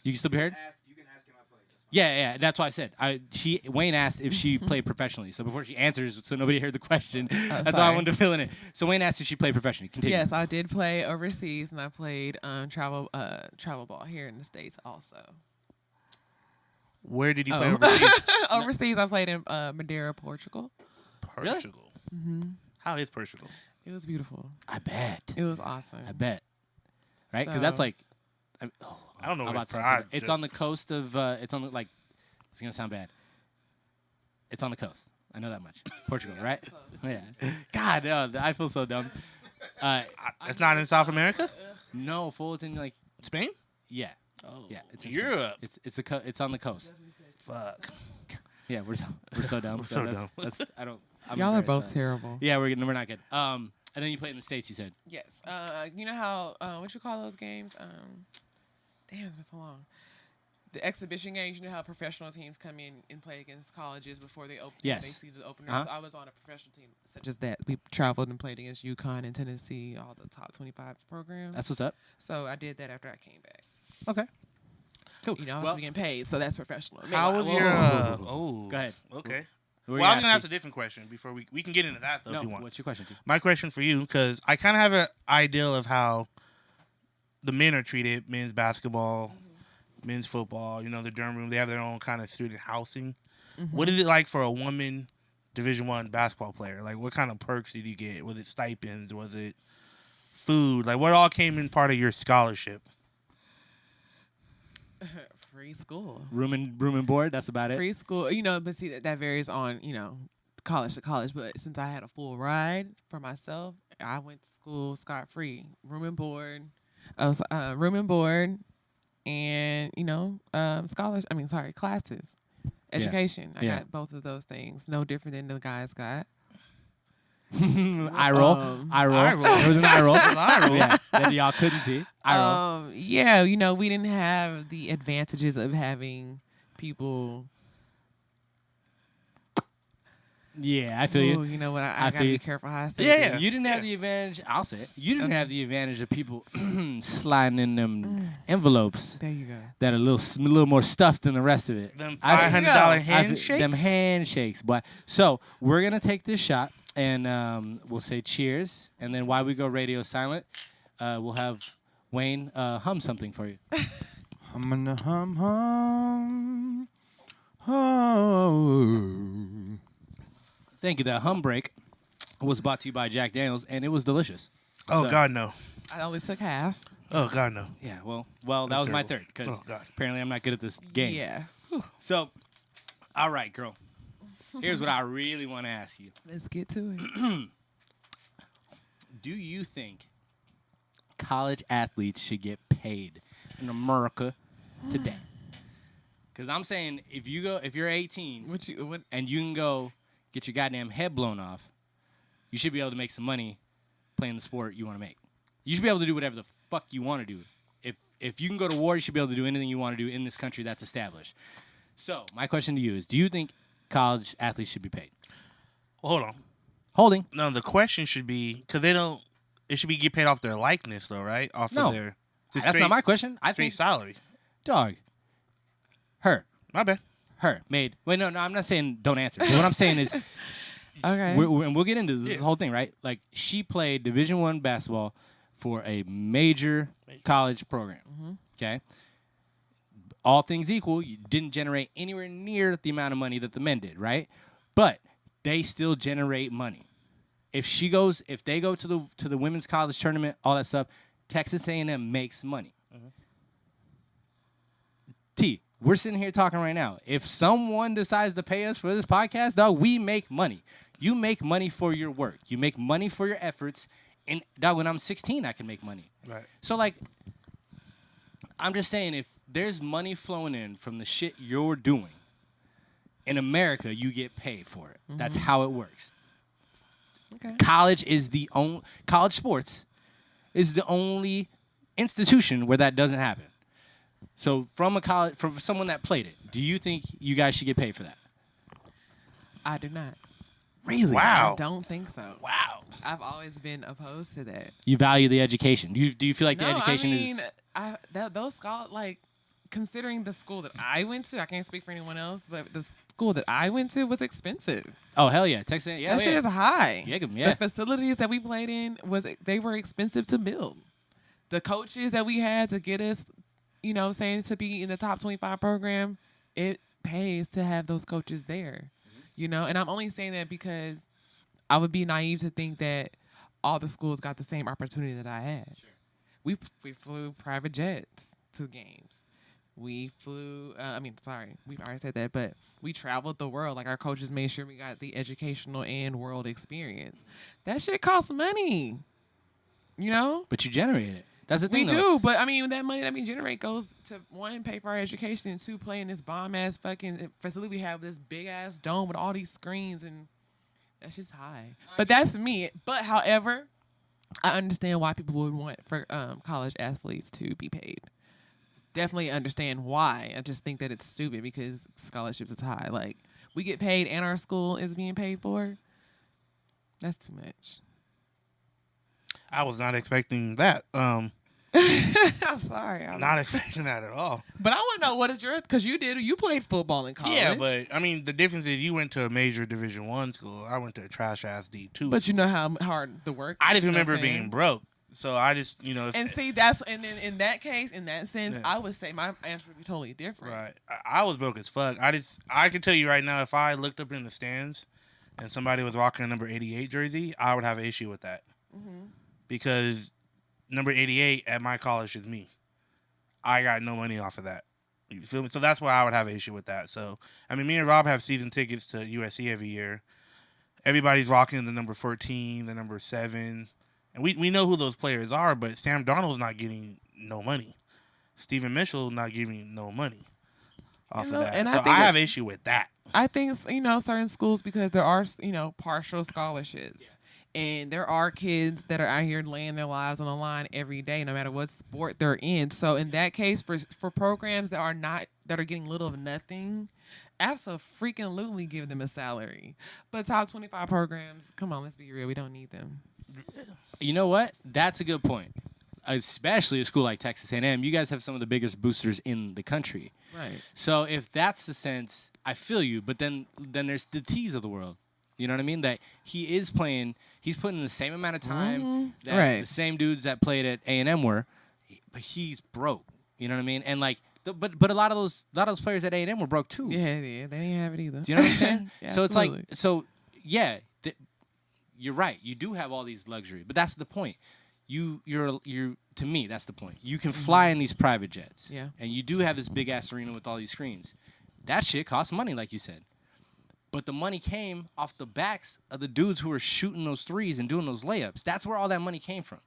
You can still be heard? You can ask him I played. Yeah. That's why I said. Wayne asked if she played professionally. So before she answers, so nobody heard the question. That's why I sorry. wanted to fill in it. So Wayne asked if she played professionally. Continue. Yes, I did play overseas, and I played travel ball here in the States also. Where did you play Oh. overseas? Overseas, I played in Madeira, Portugal. Portugal. How is Portugal? It was beautiful. I bet. It was awesome. I bet. Right? Because that's So- like. I don't know. I'm where about to it's say from. it's on the coast of. It's on the like. It's gonna sound bad. It's on the coast. I know that much. Portugal, right? Yeah. God, no, I feel so dumb. It's not in South America. No, fool. It's in like. Spain. Yeah. Oh, Yeah. It's in Spain. Europe. It's on the coast. Fuck. Yeah, we're so dumb. We're so that's, dumb. That's, I don't. I'm Y'all are embarrassed both by that. terrible. Yeah, we're not good. And then you played in the States. You said. Yes. You know how what you call those games? Damn, it's been so long. the exhibition games. You know how professional teams come in and play against colleges before they open. Yes. They see the openers. So I was on a professional team such as that. We traveled and played against UConn and Tennessee, all the top 25 programs. That's what's up. So I did that after I came back. Okay. Cool. You know, I was getting paid, so that's professional. How was your? Go ahead. Okay. Who are Well, you I was gonna asking? ask a different question before we can get into that though No, if you want. what's your question? T? My question for you, because I kind of have an ideal of how the men are treated, men's basketball, men's football. You know, the dorm room, they have their own kind of student housing. What is it like for a woman Division I basketball player? Like, what kind of perks did you get? Was it stipends? Was it food? Like, what all came in part of your scholarship? Free school. Room and board. That's about it. Free school. You know, but see, that varies on, you know, college to college. But since I had a full ride for myself, I went to school scot-free. Room and board. And, you know, classes. Education. I got both of those things. No different than the guys got. Eye roll. Eye roll. Eye roll. It was an eye roll. Eye roll. Yeah, that y'all couldn't see. Eye roll. Yeah, you know, we didn't have the advantages of having people. Yeah, I feel you. You know what? I I gotta feel be you. careful how I say Yeah, this. You didn't have the advantage. I'll say it. You didn't have the advantage of people sliding in them envelopes There you go. that are a little more stuffed than the rest of it. Them I- $500 I handshakes. feel- Them handshakes, boy. So we're gonna take this shot and we'll say cheers, and then while we go radio silent, we'll have Wayne hum something for you. Hum hum hum. Oh. Thank you. That hum break was brought to you by Jack Daniels, and it was delicious. Oh So- God, no. I only took half. Oh God, no. Yeah, well, that That's was my terrible. third because Oh, God. apparently I'm not good at this game. Yeah. So, all right, girl. Here's what I really want to ask you. Let's get to it. Do you think college athletes should get paid in America today? Because I'm saying if you're 18 What? and you can go get your goddamn head blown off, you should be able to make some money playing the sport you want to make. You should be able to do whatever the fuck you want to do. If you can go to war, you should be able to do anything you want to do in this country that's established. So my question to you is, do you think college athletes should be paid? Well, hold on. Holding. No, the question should be because they don't. It should be get paid off their likeness, though, right? Off No. of their. That's not my question. I straight think, salary. dog, her My bad. made. Wait, no, I'm not saying don't answer. But what I'm saying is, Okay. and we'll get into this whole thing, right? Like, she played Division I basketball for a major college program. Okay. All things equal, you didn't generate anywhere near the amount of money that the men did, right? But they still generate money. If they go to the women's college tournament, all that stuff, Texas A&M makes money. T, we're sitting here talking right now. If someone decides to pay us for this podcast, dog, we make money. You make money for your work. You make money for your efforts. And dog, when I'm 16, I can make money. Right. So like, I'm just saying, if there's money flowing in from the shit you're doing, in America, you get paid for it. That's how it works. Okay. College sports is the only institution where that doesn't happen. So from someone that played it, do you think you guys should get paid for that? I do not. Really? Wow. I don't think so. Wow. I've always been opposed to that. You value the education. Do you feel like the No, education I mean, is? those considering the school that I went to, I can't speak for anyone else, but the school that I went to was expensive. Oh hell yeah, Texas. Yeah, That shit is high. Yeah. The facilities that we played in they were expensive to build. The coaches that we had to get us, saying to be in the top 25 program, it pays to have those coaches there. And I'm only saying that because I would be naive to think that all the schools got the same opportunity that I had. Sure. We flew private jets to games. We flew, we already said that, but we traveled the world. Like, our coaches made sure we got the educational and world experience. That shit costs money, But you generate it. That's the We thing. though. do, but I mean, that money that we generate goes to, one, pay for our education, and two, play in this bomb-ass fucking facility. We have this big-ass dome with all these screens, and that's just high. But that's me. But, however, I understand why people would want for college athletes to be paid. definitely understand why. I just think that it's stupid because scholarships is high. Like, we get paid and our school is being paid for. That's too much. I was not expecting that. I'm sorry. Not expecting that at all. But I want to know what is your, because you played football in college. Yeah, but I mean, the difference is you went to a major Division I school. I went to a trash ass D2. But you know how hard the work. I just you know remember what I'm saying? being broke. So I just, if, And see, and then in that case, in that sense, Yeah. I would say my answer would be totally different. right. I was broke as fuck. I can tell you right now, if I looked up in the stands and somebody was rocking a number 88 jersey, I would have an issue with that. Mm-hmm. Because number 88 at my college is me. I got no money off of that. You feel me? So that's why I would have an issue with that. So, I mean, me and Rob have season tickets to USC every year. Everybody's rocking the number 14, the number 7. And we know who those players are, but Sam Darnold's not getting no money. Stephen Mitchell not giving no money off of that. And so I have an issue with that. I think, certain schools, because there are, partial scholarships. And there are kids that are out here laying their lives on the line every day, no matter what sport they're in. So in that case, for programs that are getting little of nothing, absolutely give them a salary. But top 25 programs, come on, let's be real, we don't need them. You know what? That's a good point. Especially a school like Texas A&M, you guys have some of the biggest boosters in the country. Right. So if that's the sense, I feel you. But then there's the T's of the world. You know what I mean? That he is playing. He's putting in the same amount of time that Right. the same dudes that played at A&M were, but he's broke. You know what I mean? And like, but a lot of those players at A&M were broke too. Yeah, they didn't have it either. Do you know what I'm saying? Yeah, So it's like, absolutely. yeah, you're right. You do have all these luxury, but that's the point. You're to me, that's the point. You can fly in these private jets. Yeah. And you do have this big ass arena with all these screens. That shit costs money, like you said. But the money came off the backs of the dudes who were shooting those threes and doing those layups. That's where all that money came from.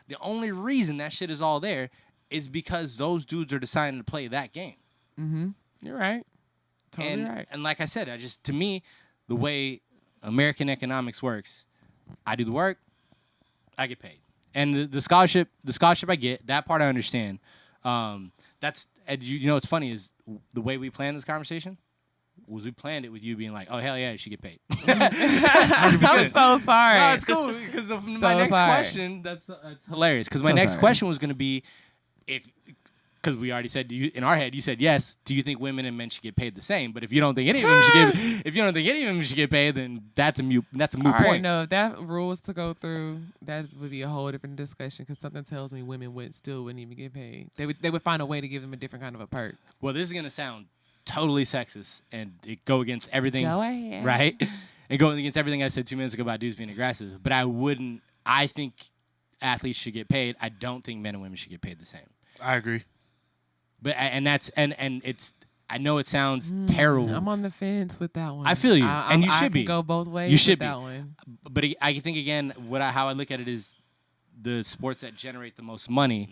The only reason that shit is all there is because those dudes are deciding to play that game. You're right. Totally right. And like I said, to me, the way American economics works, I do the work, I get paid. And the scholarship I get, that part I understand. That's, and what's funny is the way we planned this conversation was we planned it with you being like, oh, hell yeah, you should get paid. I'm so sorry. No, it's cool because my next question, that's hilarious. Because my next question was going to be, because we already said in our head, you said yes. Do you think women and men should get paid the same? But if you don't think any of them should get paid, then that's a moot point. No, if that rule was to go through, that would be a whole different discussion. Because something tells me women wouldn't even get paid. They would find a way to give them a different kind of a perk. Well, this is going to sound totally sexist and it go against everything. Go ahead. Right? And going against everything I said 2 minutes ago about dudes being aggressive. But I think athletes should get paid. I don't think men and women should get paid the same. I agree. But it's I know it sounds terrible. I'm on the fence with that one. I feel you, and you should be. Go both ways. You should with be. that one. But I think again, how I look at it is the sports that generate the most money,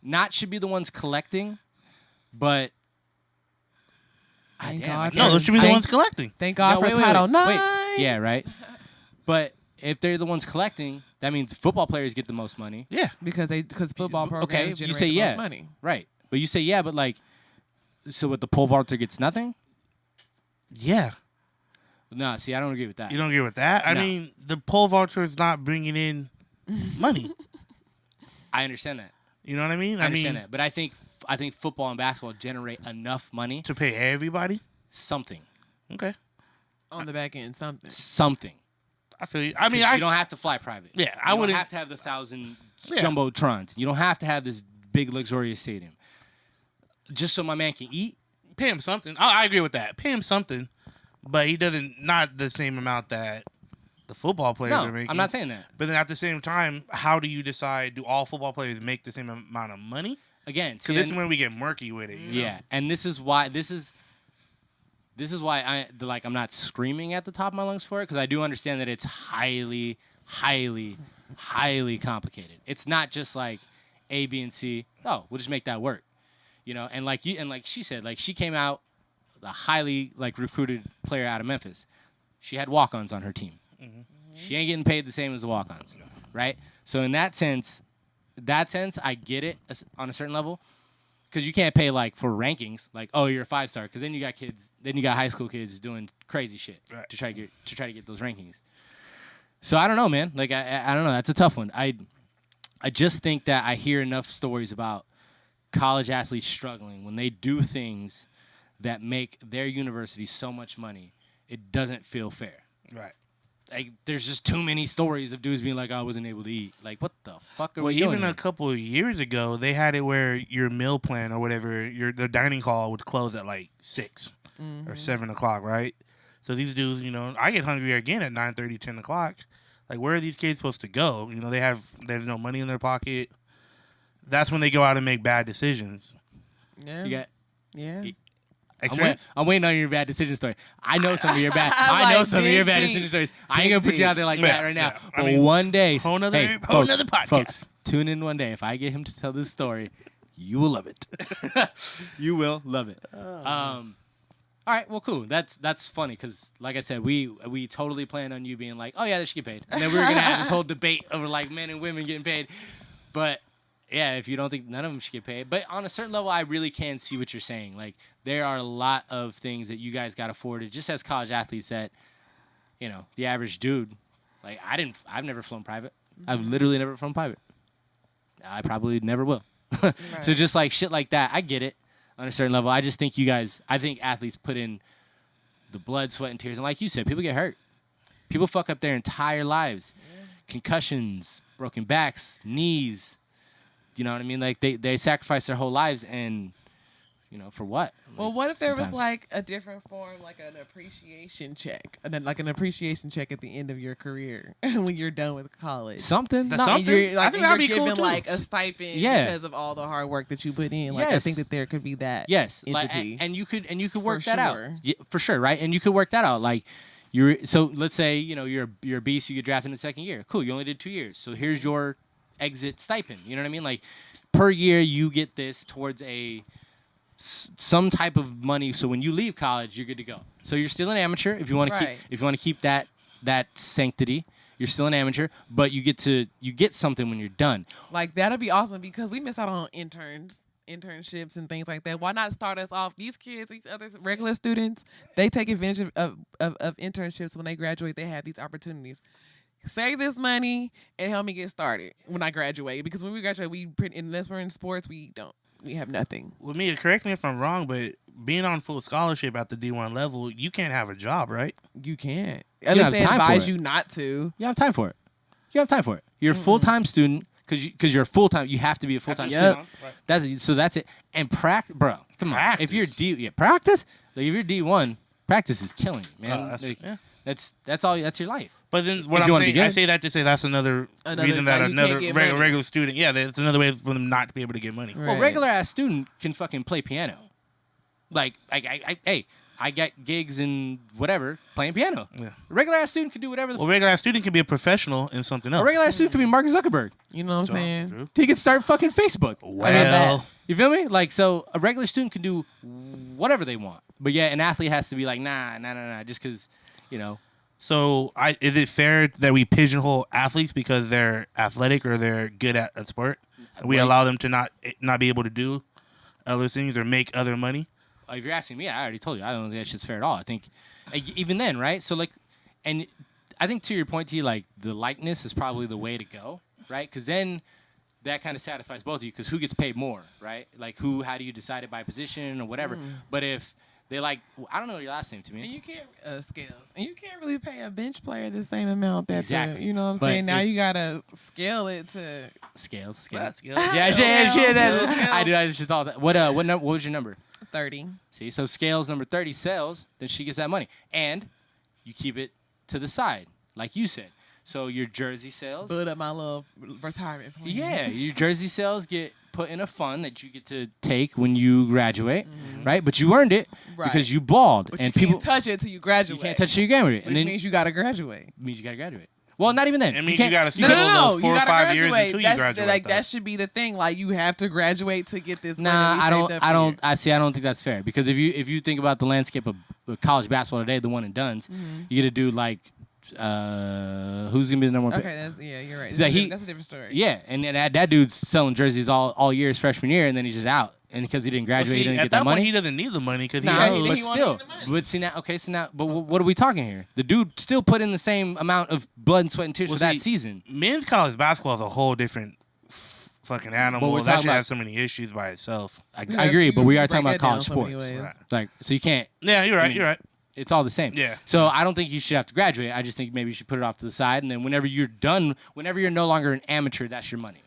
not should be the ones collecting, but Thank damn, God. No, those should be the ones collecting. Thank God for wait, Title IX. Wait. Yeah, right. But if they're the ones collecting, that means football players get the most money. Yeah. Because football programs Okay, generate you say the yeah, most money. right? But you say yeah, but like, so what? The pole vaulter gets nothing? Yeah. No, see, I don't agree with that. You don't agree with that? I No. mean, the pole vaulter is not bringing in money. I understand that. You know what I mean? I understand that, but I think football and basketball generate enough money. To pay everybody? Something. Okay. On the back end, something. I feel you. I mean, 'Cause you don't have to fly private. Yeah, I I wouldn't have to have the 1,000 Yeah. jumbotrons. You don't have to have this big luxurious stadium. Just so my man can eat. pay him something. I agree with that. Pay him something, but he doesn't, not the same amount that the football players No, are making. I'm not saying that. But then at the same time, how do you decide, do all football players make the same amount of money? Again, Because this is when we get murky with it. You know? yeah, and this is why I'm not screaming at the top of my lungs for it, because I do understand that it's highly, highly, highly complicated. It's not just like A, B, and C. Oh, we'll just make that work, And like she said, like she came out a highly like recruited player out of Memphis. She had walk-ons on her team. Mm-hmm. She ain't getting paid the same as the walk-ons, right? So in that sense, I get it on a certain level. because you can't pay like for rankings, like oh you're a 5-star, because then you got kids, then you got high school kids doing crazy shit to try to get those rankings. So I don't know, man. Like I don't know. That's a tough one. I just think that I hear enough stories about college athletes struggling when they do things that make their university so much money. It doesn't feel fair. Right. Like there's just too many stories of dudes being like, I wasn't able to eat. Like what the fuck are we doing? Well, even here? a couple of years ago, they had it where your meal plan or whatever, the dining hall would close at like 6 or 7 o'clock, right? So these dudes, you know, I get hungry again at 9:30, 10 o'clock. Like, where are these kids supposed to go? You know, there's no money in their pocket. That's when they go out and make bad decisions. Yeah. You got. Yeah. Experience? I'm waiting on your bad decision story. I know some of your bad. I I know like some of your dig bad deep. decision stories. I ain't gonna put you out there like that right now. Yeah. But I mean, one day, whole nother podcast. folks, tune in one day. If I get him to tell this story, you will love it. You will love it. All right, well, cool. That's funny because, like I said, we totally planned on you being like, oh yeah, they should get paid, and then we were gonna have this whole debate over like men and women getting paid. But yeah, if you don't think none of them should get paid, but on a certain level, I really can see what you're saying. Like there are a lot of things that you guys got afforded just as college athletes that, you know, the average dude, like I've never flown private. I've literally never flown private. I probably never will. Right. So just like shit like that, I get it on a certain level. I just think I think athletes put in the blood, sweat, and tears. And like you said, people get hurt. People fuck up their entire lives. Yeah. Concussions, broken backs, knees. You know what I mean? Like they sacrifice their whole lives and, you know, for what? Well, Like, what if there was sometimes. like a different form, like an appreciation check, and then like an appreciation check at the end of your career when you're done with college? Something? That's And something. you're, like, I think and that'd be you're cool given too. like a stipend Yeah. because of all the hard work that you put in. Like I Yes. think that there could be that. Yes, like, entity. and you could work For that out. sure. Yeah, for sure, right? And you could work that out. Like so let's say, you know, you're a beast, you get drafted in the second year. Cool, you only did 2 years. So here's your exit stipend. You know what I mean? Like per year you get this towards some type of money, so when you leave college you're good to go. So you're still an amateur if you want to Right. keep that sanctity. You're still an amateur, but you get something when you're done. Like that'd be awesome because we miss out on internships and things like that. Why not start us off? These kids, these other regular students, they take advantage of internships when they graduate. They have these opportunities. Save this money and help me get started when I graduate. Because when we graduate, unless we're in sports, we have nothing. Well, Mia, correct me if I'm wrong, but being on full scholarship at the D1 level, you can't have a job, right? You can't. don't Unless have they time for advise it. you not to. You have time for it. You're a full-time student because you're a full-time. You have to be a full-time Yep. student. That's it. And bro, come on. Practice. If you're practice, like if you're D1, practice is killing you, man. That's all. That's your life. But then what If you I'm wanna be saying, I good. say that to say that's another reason like that you another can't get money. regular student, that's another way for them not to be able to get money. Right. Well, regular ass student can fucking play piano. Like I got gigs in whatever playing piano. Yeah. A regular ass student can do whatever. Well, regular student can be a professional in something else. A regular ass student can be Mark Zuckerberg. You know what I'm saying? True. He can start fucking Facebook. Well, You feel me? Like, so a regular student can do whatever they want. But yeah, an athlete has to be like, nah, just because, you know. so is it fair that we pigeonhole athletes because they're athletic or they're good at a sport? We Right. allow them to not be able to do other things or make other money? If you're asking me, I already told you. I don't think that shit's fair at all. I think, even then, right? So, like, and I think to your point, T, like, the likeness is probably the way to go, right? Because then that kind of satisfies both of you because who gets paid more, right? Like, how do you decide it by position or whatever? But if they like, I don't know your last name to And me. you can't scales, and you can't really pay a bench player the same amount that Exactly. you know what I'm But saying. Now if- you gotta scale it to Scales. That's good. Yeah, shit. I do. I just thought that. What was your number? 30. See, so Scales number 30 sells, then she gets that money. And you keep it to the side, like you said. So your jersey sales. Build up my little retirement plan. Yeah, your jersey sales get put in a fund that you get to take when you graduate, right? But you earned it Right. because you balled. But and you people can't touch it till you graduate. you can't touch it till you graduate. Which And then means you gotta graduate. means you got to graduate. Well, not even then. It means can't- you got to No, struggle no, no. those 4 You or gotta 5 years graduate. until you That's graduate. like though. that should be the thing. Like you have to graduate to get this. money. Nah, We I saved don't. up I for don't. you. I see. I don't think that's fair because if you think about the landscape of college basketball today, the one and dones, you get to do like, who's gonna be the number one pick? Okay, you're right. Is that That's a different story. Yeah, and that dude's selling jerseys all year his freshman year, and then he's just out And because he didn't Well, graduate, he see, didn't at get that that point, money. he doesn't need the money because Nah, he knows. but he won't still, get the money. but see now, but what are we talking here? The dude still put in the same amount of blood and sweat and tears Well, for that see, season. Men's college basketball is a whole different fucking animal. we're That talking shit about- has so many issues by itself. I agree, but we are talking Break about that college down so many sports, ways. Right. like so you can't. Yeah, you're right. mean, You're right. It's all the same. Yeah. So I don't think you should have to graduate. I just think maybe you should put it off to the side, and then whenever you're done, whenever you're no longer an amateur, that's your money.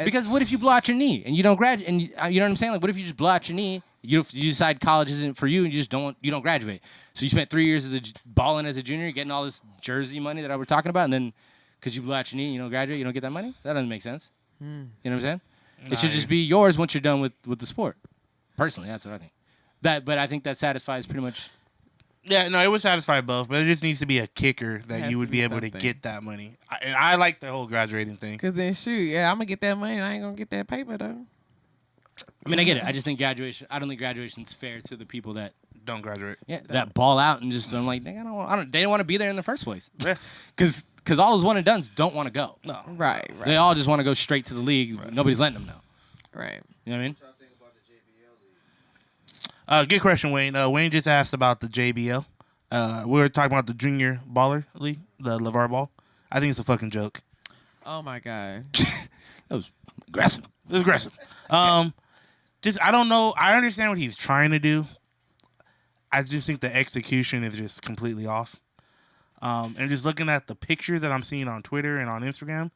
Because what if you blow out your knee and you don't graduate? And you know what I'm saying? Like, what if you just blow out your knee? You decide college isn't for you, and you just don't graduate. So you spent 3 years as balling as a junior, getting all this jersey money that I were talking about, and then because you blew out your knee, and you don't graduate, you don't get that money. That doesn't make sense. You know what I'm saying? It should just be yours once you're done with the sport. Personally, that's what I think. But I think that satisfies pretty much. Yeah, no, it would satisfy both, but it just needs to be a kicker that Has you to would be be able something. to get that money. And I like the whole graduating thing. Because then, shoot, yeah, I'm going to get that money and I ain't going to get that paper, though. I mean, I get it. I just think graduation. I don't think graduation's fair to the people that Don't graduate. that ball out and just. I'm like, I don't. They didn't want to be there in the first place. Yeah. Because all those one and dones don't want to go. No. Right. They all just want to go straight to the league. Nobody's letting them know. Right. You know what I mean? Good question, Wayne. Wayne just asked about the JBL. We were talking about the junior baller league, the LeVar Ball. I think it's a fucking joke. Oh, my God. That was aggressive. It was aggressive. Just I don't know. I understand what he's trying to do. I just think the execution is just completely off. And just looking at the pictures that I'm seeing on Twitter and on Instagram,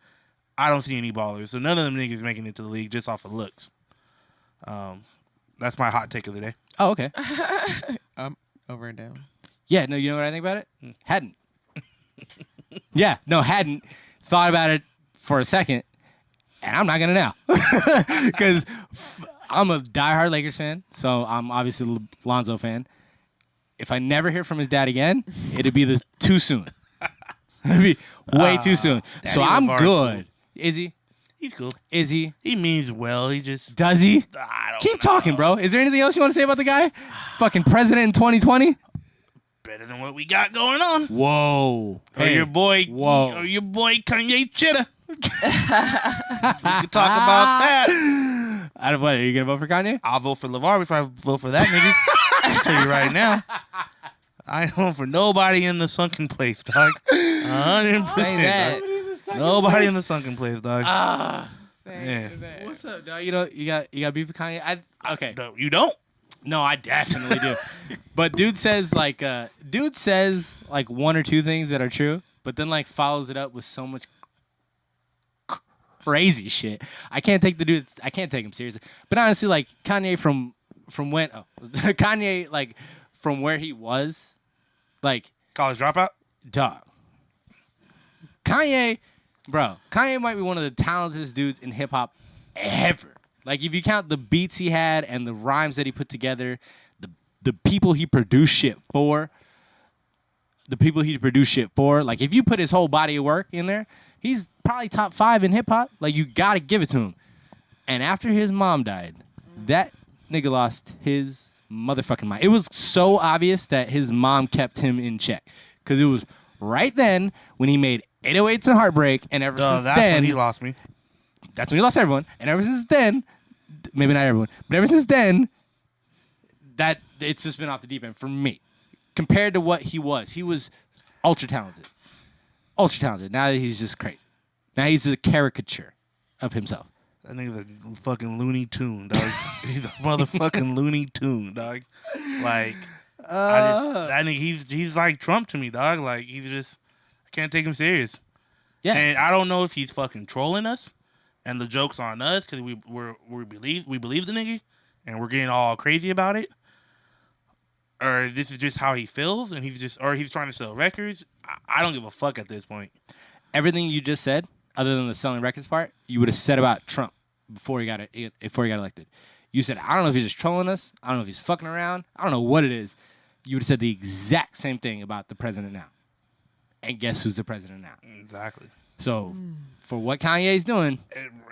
I don't see any ballers. So none of them niggas making it to the league just off of looks. That's my hot take of the day. Oh, okay. Over and down. Yeah. No, you know what I think about it? Hadn't. Yeah. No, hadn't thought about it for a second, and I'm not gonna now because I'm a diehard Lakers fan. So I'm obviously a Lonzo fan. If I never hear from his dad again, it'd be too soon. It'd be way too soon. So Daddy I'm LeVar's good. cool. Is he? He's cool. Is he? He means well. He just Does he? I don't Keep know. talking, bro. Is there anything else you want to say about the guy? Fucking president in 2020? Better than what we got going on. Whoa. Or your boy, Whoa. or your boy Kanye Chitta. We can talk about that. What, are you going to vote for Kanye? I'll vote for LeVar before I vote for that nigga. I'll tell you right now. I ain't vote for nobody in the sunken place, dog. 100%. Say that. Dog. Nobody in the sunken place, dog. Say Yeah. that. What's up, dog? You got beef with Kanye? Okay. No, you don't? No, I definitely do. But dude says like one or two things that are true, but then like follows it up with so much crazy shit. I can't take the dude. I can't take him seriously. But honestly, like Kanye from when Kanye like from where he was, like College dropout? dog. Kanye might be one of the talented dudes in hip hop ever. Like if you count the beats he had and the rhymes that he put together, the people he produced shit for, like if you put his whole body of work in there, he's probably top 5 in hip hop. Like you gotta give it to him. And after his mom died, that nigga lost his motherfucking mind. It was so obvious that his mom kept him in check. Because it was right then when he made 808s and Heartbreak, and ever since That's then, when he lost me. that's when he lost everyone. And ever since then, maybe not everyone, but ever since then, that it's just been off the deep end for me. Compared to what he was ultra talented. Ultra talented. Now he's just crazy. Now he's a caricature of himself. That nigga's a fucking Looney Tune, dog. He's a motherfucking Looney Tune, dog. Like, that nigga, he's like Trump to me, dog. Like, he's just, I can't take him serious. Yeah. And I don't know if he's fucking trolling us, and the joke's on us because we believe the nigga, and we're getting all crazy about it, or this is just how he feels, and he's trying to sell records. I don't give a fuck at this point. Everything you just said, other than the selling records part, you would have said about Trump before he got elected. You said, I don't know if he's just trolling us. I don't know if he's fucking around. I don't know what it is. You would have said the exact same thing about the president now. And guess who's the president now? Exactly. So, for what Kanye's doing,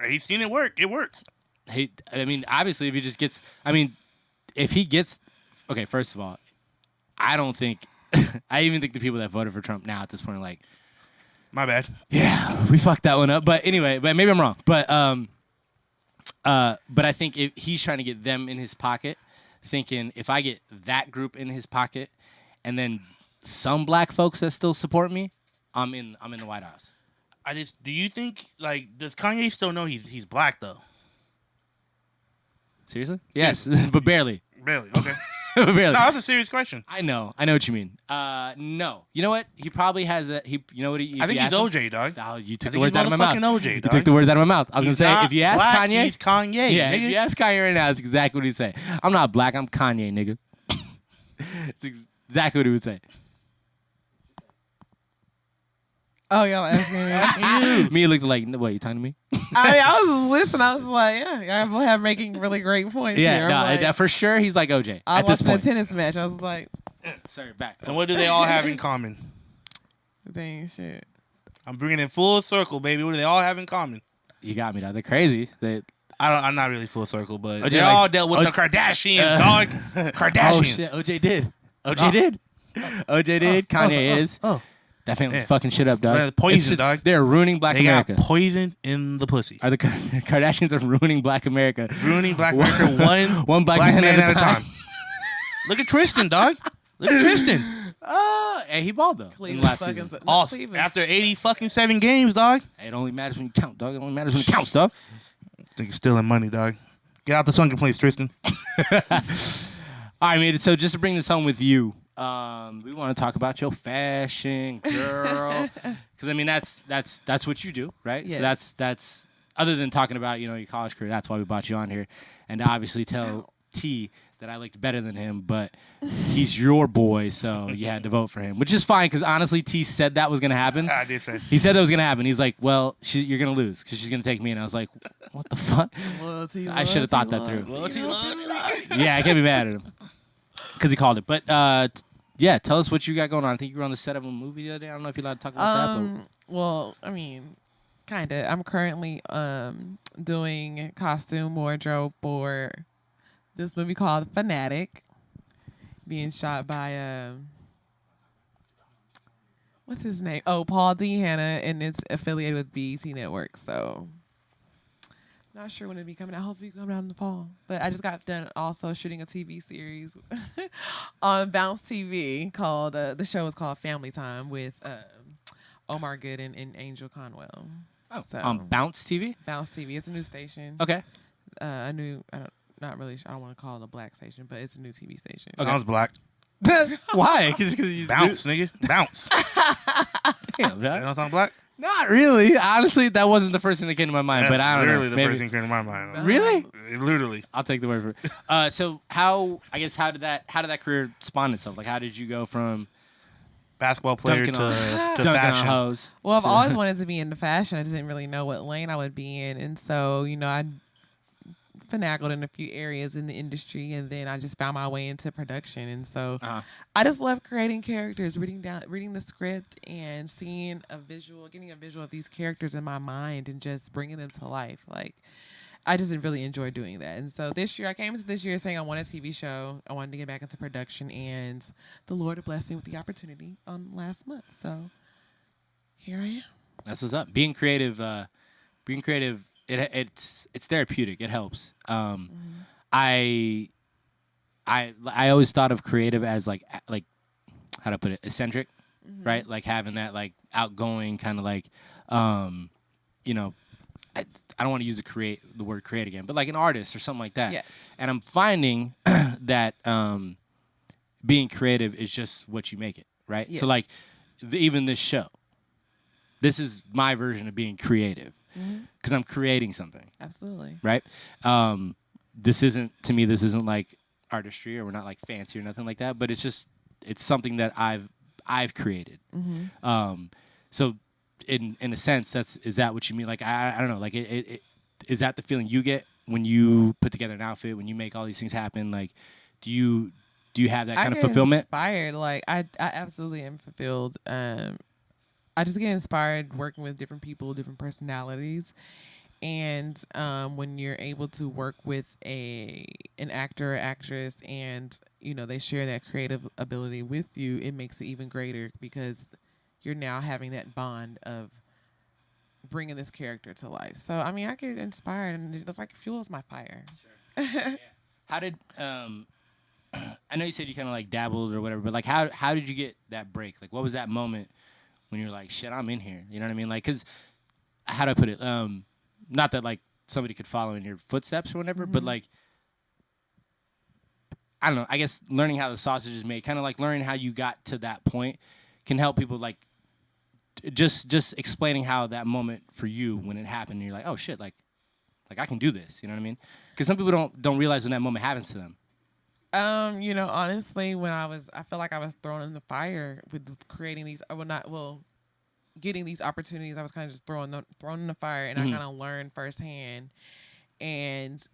He's seen it work. It works. Obviously, if he gets, okay, first of all, I don't think, I even think the people that voted for Trump now at this point are like, My bad. yeah, we fucked that one up. But anyway, but maybe I'm wrong. But But I think if he's trying to get them in his pocket, thinking if I get that group in his pocket, and then some black folks that still support me, I'm in the White House. Do you think does Kanye still know he's black though? Seriously? Yes, but barely. Really? Okay. Barely. No, that's a serious question. I know what you mean. No. You know what? He probably has that. You know what? I think he's OJ, dog. Oh, you I took the think words he's out of my mouth. motherfucking OJ, You dog. took the words out of my mouth. I was He's gonna say not if you ask black, Kanye, he's Kanye. yeah. Nigga. If you ask Kanye right now, it's exactly what he'd say. I'm not black. I'm Kanye, nigga. It's exactly what he would say. Oh, y'all asking me? Me looked like, what, you talking to me? I was listening. I was like, yeah, y'all have making really great points Yeah, here. no, I'm like, that for sure he's like OJ I at was this watching a point. tennis match. I was like, Sorry, back. And what do they all have in common? dang shit. I'm bringing it full circle, baby. What do they all have in common? You got me, dog. They're crazy. I'm not really full circle, but OJ they likes- all dealt with the Kardashians, dog. Kardashians. Oh, shit. OJ did. OJ did. OJ did. Kanye is. Oh, That family's Yeah. fucking shit up, dog. Man, poison, It's just- dog. They're ruining Black they America. got poison in the pussy. Are the Kardashians are ruining Black America? Ruining Black America one black man at a time. Look at Tristan, dog. Look at Tristan. Hey, he balled though. In Cleveland last fucking season. Off Cleveland. after 80 fucking 7 games, dog. It only matters when you count, dog. It only matters when it counts, dog. Think you're stealing money, dog. Get out the sunken place, Tristan. All right, mate. So just to bring this home with you, we want to talk about your fashion, girl. Because I mean, that's what you do, right? Yes. So that's other than talking about your college career. That's why we brought you on here, and to obviously tell T that I looked better than him, but he's your boy, so you had to vote for him, which is fine. Because honestly, T said that was gonna happen. I did say. He said that was gonna happen. He's like, "Well, you're gonna lose because she's gonna take me," and I was like, "What the fuck?" Loyalty, I should have thought that through. Loyalty, Yeah, I can't be mad at him because he called it. But yeah, tell us what you got going on. I think you were on the set of a movie the other day. I don't know if you're allowed to talk about that. Well, I mean, kind of. I'm currently doing costume wardrobe for this movie called Fanatic, being shot by what's his name? Oh, Paul D. Hanna, and it's affiliated with BET Network. So, not sure when it'll be coming out. Hopefully, it'll come out in the fall. But I just got done also shooting a TV series on Bounce TV called the show is called Family Time with Omar Good and Angel Conwell. Oh, So, on Bounce TV. Bounce TV. It's a new station. Okay. A new. Not really. I don't want to call it a black station, but it's a new TV station. Sounds black. Why? Because you Bounce, nigga. Bounce. Damn, You dog. don't sound black? Not really. Honestly, that wasn't the first thing that came to my mind. But That's I don't know. literally the Maybe. first thing that came to my mind. Really? Literally. I'll take the word for it. So how did that career spawn itself? Like, how did you go from Basketball player dunking to on dunking on fashion. hoes? Well, I've always wanted to be into fashion. I just didn't really know what lane I would be in, and so I finagled in a few areas in the industry, and then I just found my way into production. And so I just love creating characters, reading the script, and seeing getting a visual of these characters in my mind, and just bringing them to life. Like, I just really enjoy doing that. And so this year, I came into this year saying I want a TV show. I wanted to get back into production, and the Lord blessed me with the opportunity last month. So here I am. That's what's up. Being creative. It's therapeutic. It helps. I always thought of creative as like how to put it, eccentric, right? Like having that like outgoing kind of like I don't want to use the word create again, but like an artist or something like that. Yes. And I'm finding that being creative is just what you make it, right? Yes. So like even this show, this is my version of being creative because I'm creating something, Absolutely. right? This isn't like artistry, or we're not like fancy or nothing like that, but it's something that I've created. So in a sense, is that what you mean? Like I don't know, like it is that the feeling you get when you put together an outfit, when you make all these things happen? Like do you have that kind of fulfillment? Inspired. Like I absolutely am fulfilled. I just get inspired working with different people, different personalities. And when you're able to work with an actor or actress, and they share that creative ability with you, it makes it even greater, because you're now having that bond of bringing this character to life. So I mean, I get inspired, and it's like fuels my fire. How did I know you said you kind of like dabbled or whatever, but like how did you get that break? Like, what was that moment when you're like, shit, I'm in here? You know what I mean? Like, cause how do I put it? Not that like somebody could follow in your footsteps or whatever, but like, I don't know. I guess learning how the sausage is made, kind of like learning how you got to that point, can help people like just explaining how that moment for you when it happened. And you're like, oh shit, like I can do this. You know what I mean? Because some people don't realize when that moment happens to them. You know, honestly, when I feel like I was thrown in the fire with creating these, getting these opportunities. I was kind of just thrown in the fire, and I kind of learned firsthand. And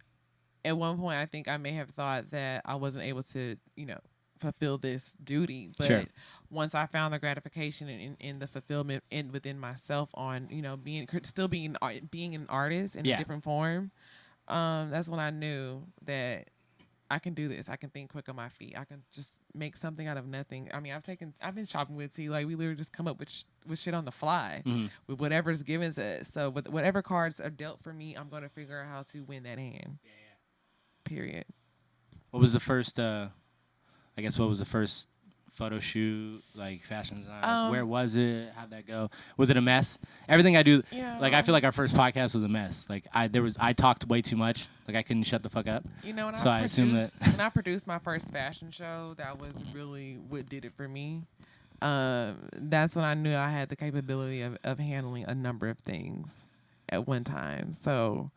at one point, I think I may have thought that I wasn't able to, fulfill this duty. But once I found the gratification in the fulfillment within myself on, being an artist in a different form, that's when I knew that I can do this. I can think quick on my feet. I can just make something out of nothing. I mean, I've been shopping with T. Like, we literally just come up with shit on the fly with whatever's given to us. So with whatever cards are dealt for me, I'm going to figure out how to win that hand. Period. What was the first? What was the first photo shoot? Like fashion design. Where was it? How'd that go? Was it a mess? Everything I do. Yeah. Like I feel like our first podcast was a mess. Like I talked way too much. Like I couldn't shut the fuck up. I assume that when I produced my first fashion show, that was really what did it for me. That's when I knew I had the capability of handling a number of things at one time. So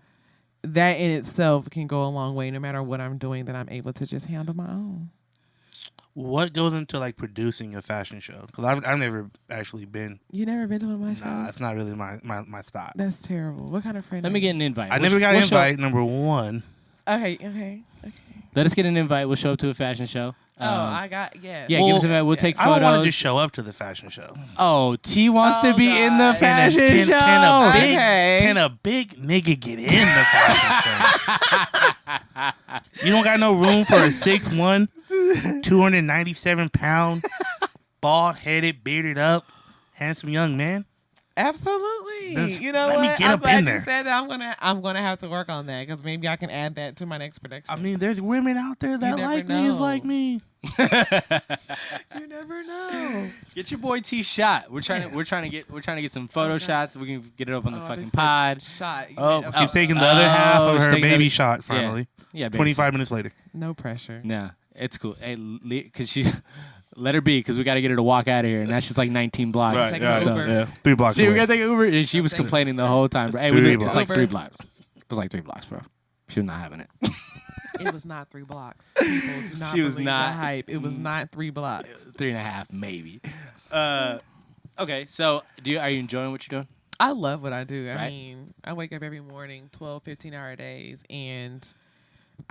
that in itself can go a long way. No matter what I'm doing, that I'm able to just handle my own. What goes into like producing a fashion show? Because I've never actually been. You never been to one of my shows? Nah, it's not really my style. That's terrible. What kind of friend? Let me get an invite. I never got an invite. Number one. Okay. Let us get an invite. We'll show up to a fashion show. I got Yeah, give us an invite. We'll take I photos. don't want to just show up to the fashion show. Oh, T wants to be in the God. fashion show. Can a big nigga get in the fashion show? You don't got no room for a 6'1", 297-pound, bald-headed, bearded up, handsome young man? Absolutely. You know let what? me get I'm up glad in you there. said that. I'm gonna have to work on that because maybe I can add that to my next production. I mean, there's women out there that never like me is know. like me. you never know. Get your boy T shot. We're trying to get some photo shots. We can get it up on the fucking this is pod. Shot. Oh, she's taking the other half of she's her taking baby the- shot finally. Yeah, baby 25 minutes later. No pressure. Nah, it's cool. Hey, because she let her be because we got to get her to walk out of here, and that's just like 19 blocks. Taking an Uber. Yeah, 3 blocks See, we away. got to take an Uber, and she was complaining the whole time. Bro. Hey, three it's blocks. like 3 Uber. blocks. It was like 3 blocks, bro. She was not having it. It was not 3 blocks. People do not She was believe not- the hype. It was not 3 blocks. 3.5, maybe. Okay, so are you enjoying what you're doing? I love what I do. I Right. mean, I wake up every morning, 12, 15-hour days, and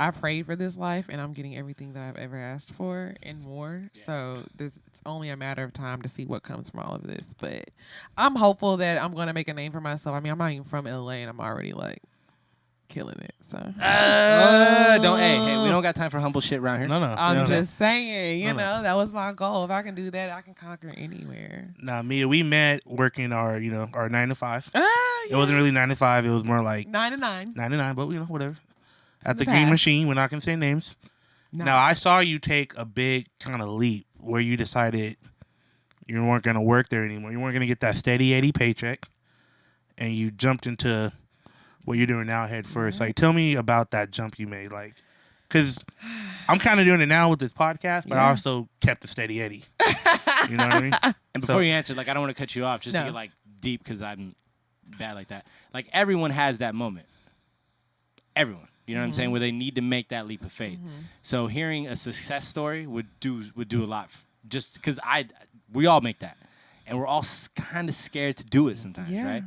I prayed for this life, and I'm getting everything that I've ever asked for and more. Yeah. So it's only a matter of time to see what comes from all of this. But I'm hopeful that I'm going to make a name for myself. I mean, I'm not even from LA, and I'm already, like, killing it. So Hey, we don't got time for humble shit around here. No. I'm just saying, No. that was my goal. If I can do that, I can conquer anywhere. Nah, Mia, we met working our 9 to 5. Yeah. It wasn't really 9 to 5. It was more like 9 to 9. 9 to 9, but whatever. At the the Green past. Machine, we're not gonna say names. No. Now, I saw you take a big kind of leap where you decided you weren't gonna work there anymore. You weren't gonna get that steady 80 paycheck, and you jumped into what you're doing now head first. Like, tell me about that jump you made, like, because I'm kind of doing it now with this podcast, but I also kept a steady 80. You know what I mean? And before you answer, like, I don't want to cut you off just to get like deep because I'm bad like that. Like, everyone has that moment. Everyone. You know what I'm saying? Where they need to make that leap of faith. So hearing a success story would do a lot. Just because we all make that, and we're all kind of scared to do it sometimes, right?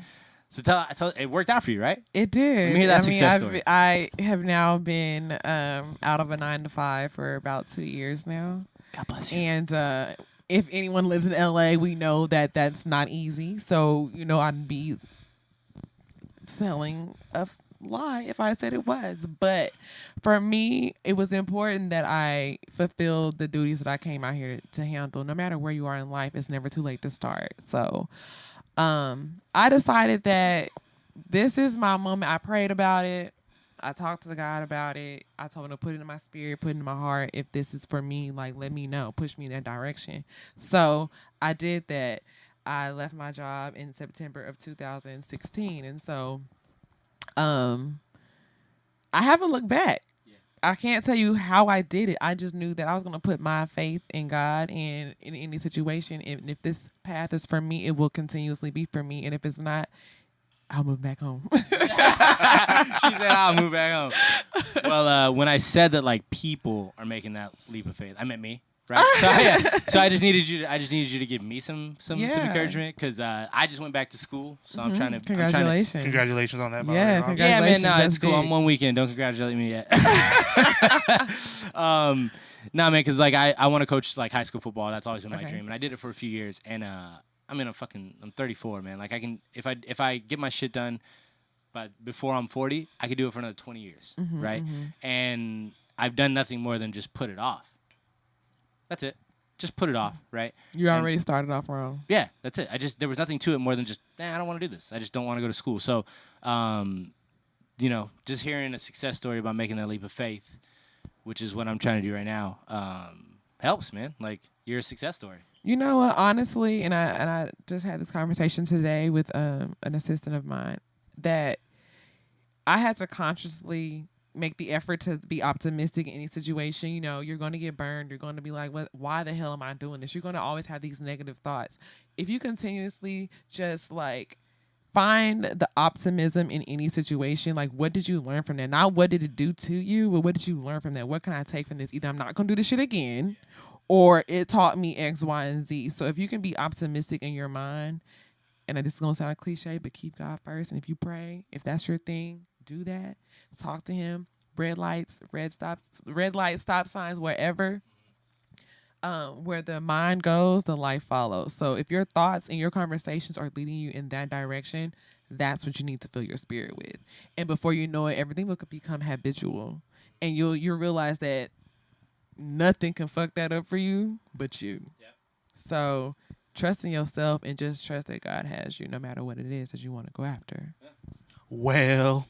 So tell it worked out for you, right? It did. Let me hear that success story. I have now been out of a 9 to 5 for about 2 years now. God bless you. And if anyone lives in LA, we know that that's not easy. So, I'd be selling a lie if I said it was. But for me, it was important that I fulfilled the duties that I came out here to handle. No matter where you are in life, it's never too late to start. So I decided that this is my moment. I prayed about it. I talked to God about it. I told him to put it in my spirit, put it in my heart. If this is for me, like, let me know, push me in that direction. So I did that. I left my job in September of 2016, and so I haven't looked back. I can't tell you how I did it. I just knew that I was going to put my faith in God and in any situation. And if this path is for me, it will continuously be for me. And if it's not, I'll move back home. She said, "I'll move back home." Well, when I said that, like, people are making that leap of faith, I meant me, right? So I just needed you. I just needed you to give me some encouragement because I just went back to school, so I'm trying to. Congratulations. Congratulations on that. By Yeah, the way, Rob. Yeah, man. No, That's it's cool. big. I'm one weekend. Don't congratulate me yet. Nah, man, because like I want to coach like high school football. That's always been my dream, and I did it for a few years. And I'm 34, man. Like I can if I get my shit done, but before I'm 40, I could do it for another 20 years, right? And I've done nothing more than just put it off. That's it. Just put it off, right? You And already started off wrong. yeah, that's it. There was nothing to it more than just, I don't want to do this. I just don't want to go to school. So, just hearing a success story about making that leap of faith, which is what I'm trying to do right now, helps, man. Like, you're a success story. You know what? Honestly, and I just had this conversation today with an assistant of mine that I had to consciously make the effort to be optimistic in any situation. You know, you're going to get burned. You're going to be like, "What? Why the hell am I doing this?" You're going to always have these negative thoughts. If you continuously just like find the optimism in any situation, like what did you learn from that? Not what did it do to you, but what did you learn from that? What can I take from this? Either I'm not going to do this shit again, or it taught me X, Y, and Z. So if you can be optimistic in your mind, and this is going to sound cliche, but keep God first. And if you pray, if that's your thing, do that. Talk to him. Red lights, red light, stop signs, wherever. Where the mind goes, the life follows. So if your thoughts and your conversations are leading you in that direction, that's what you need to fill your spirit with. And before you know it, everything will become habitual. And you'll realize that nothing can fuck that up for you but you. Yep. So trust in yourself and just trust that God has you no matter what it is that you want to go after. Well.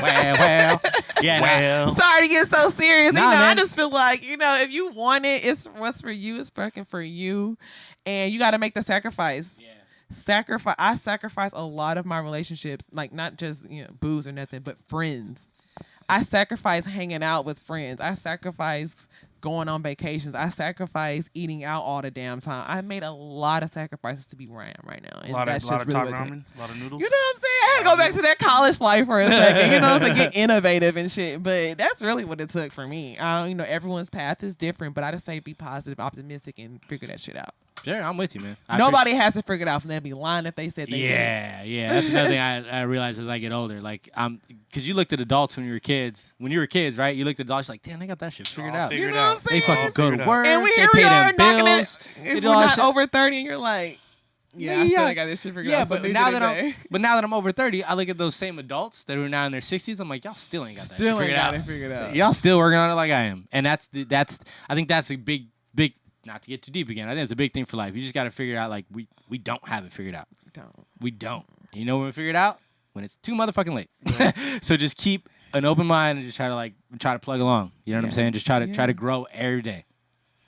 Well. Yeah, Well. Sorry to get so serious. Nah, I man. just feel like, if you want it, it's what's for you. It's fucking for you. And you got to make the sacrifice. Yeah. I sacrifice a lot of my relationships, like not just booze or nothing, but friends. I sacrifice hanging out with friends. I sacrifice going on vacations. I sacrifice eating out all the damn time. I made a lot of sacrifices to be where I am right now. And A lot that's of just really top what it ramen, a lot of noodles. You know what I'm saying? I had to go back to that college life for a second. You know what I'm saying? Get innovative and shit. But that's really what it took for me. I don't, everyone's path is different, but I just say be positive, optimistic, and figure that shit out. Sure, I'm with you, man. Nobody has to figure it out from there. Be lying if they said they did. Yeah. That's another thing I realized as I get older. Like, because you looked at adults when you were kids. When you were kids, right? You looked at adults like, damn, they got that shit figured out. Figured You know what I'm out. saying? They fucking go to work. And they here pay we are them knocking bills. it. They If do we're all that not shit. over 30 and you're like, I still ain't got this shit figured out. But now that I'm over 30, I look at those same adults that are now in their 60s. I'm like, y'all still ain't got that shit figured out. figured out. Y'all still working on it like I am, and I think that's a big. Not to get too deep again. I think it's a big thing for life. You just got to figure out like we don't have it figured out. We don't. You know when we figure it out? When it's too motherfucking late. So just keep an open mind and just try to plug along. You know what I'm saying? Just try to grow every day.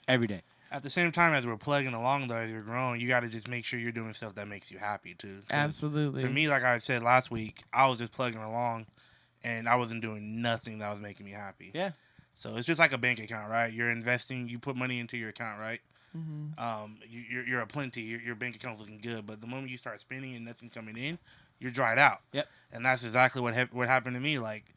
Every day. At the same time as we're plugging along, though, as you're growing, you got to just make sure you're doing stuff that makes you happy, too. 'Cause Absolutely. For me, like I said last week, I was just plugging along, and I wasn't doing nothing that was making me happy. Yeah. So it's just like a bank account, right? You're investing, you put money into your account, right? You're a plenty. Your bank account's looking good, but the moment you start spending and nothing's coming in, you're dried out. Yep. And that's exactly what happened to me. Like,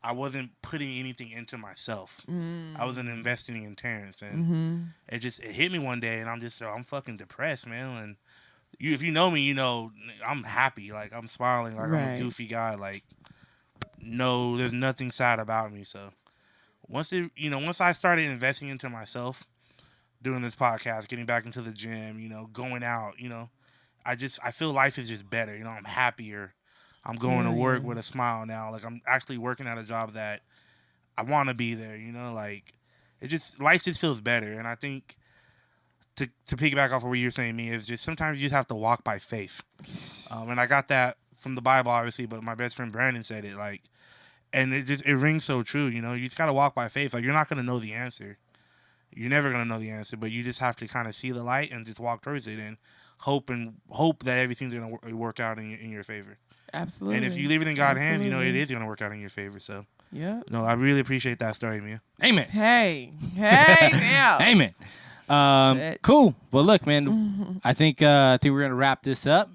I wasn't putting anything into myself. I wasn't investing in Terrence, and it hit me one day, and I'm fucking depressed, man. And if you know me, you know I'm happy, like I'm smiling, like I'm a goofy guy. Like, no, there's nothing sad about me. So once I started investing into myself, doing this podcast, getting back into the gym, going out, I feel life is just better. I'm happier. I'm going to work with a smile now. Like, I'm actually working at a job that I want to be there, like life just feels better. And I think to piggyback off of what you're saying, me, is just sometimes you just have to walk by faith. And I got that from the Bible, obviously, but my best friend Brandon said it, like, and it rings so true. You know, you just gotta walk by faith. Like, you're not gonna know the answer. You're never gonna know the answer, but you just have to kind of see the light and just walk towards it and hope that everything's gonna work out in your favor. Absolutely. And if you leave it in God's hands, you know it is gonna work out in your favor. So, yeah. no, I really appreciate that story, Mia. Amen. Hey, now. Amen. Chit. Cool. Well, look, man. I think we're gonna wrap this up.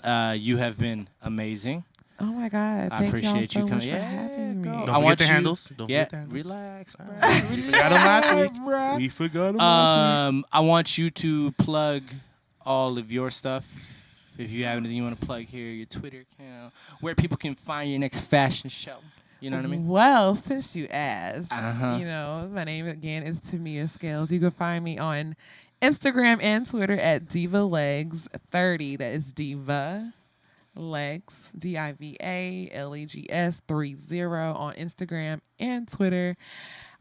You have been amazing. Oh my God! I Thank appreciate y'all you so much coming. for having me. girl. Don't I forget want the you- handles. Don't Yeah, forget the handles. relax, bro. We forgot them last week. We forgot them last week. I want you to plug all of your stuff. If you have anything you want to plug here, your Twitter account, where people can find your next fashion show. You know what I mean? Well, since you asked, Uh-huh. you know, my name again is Tamia Scales. You can find me on Instagram and Twitter at DivaLegs30. That is Diva Legs, DIVALEGS 30 on Instagram and Twitter.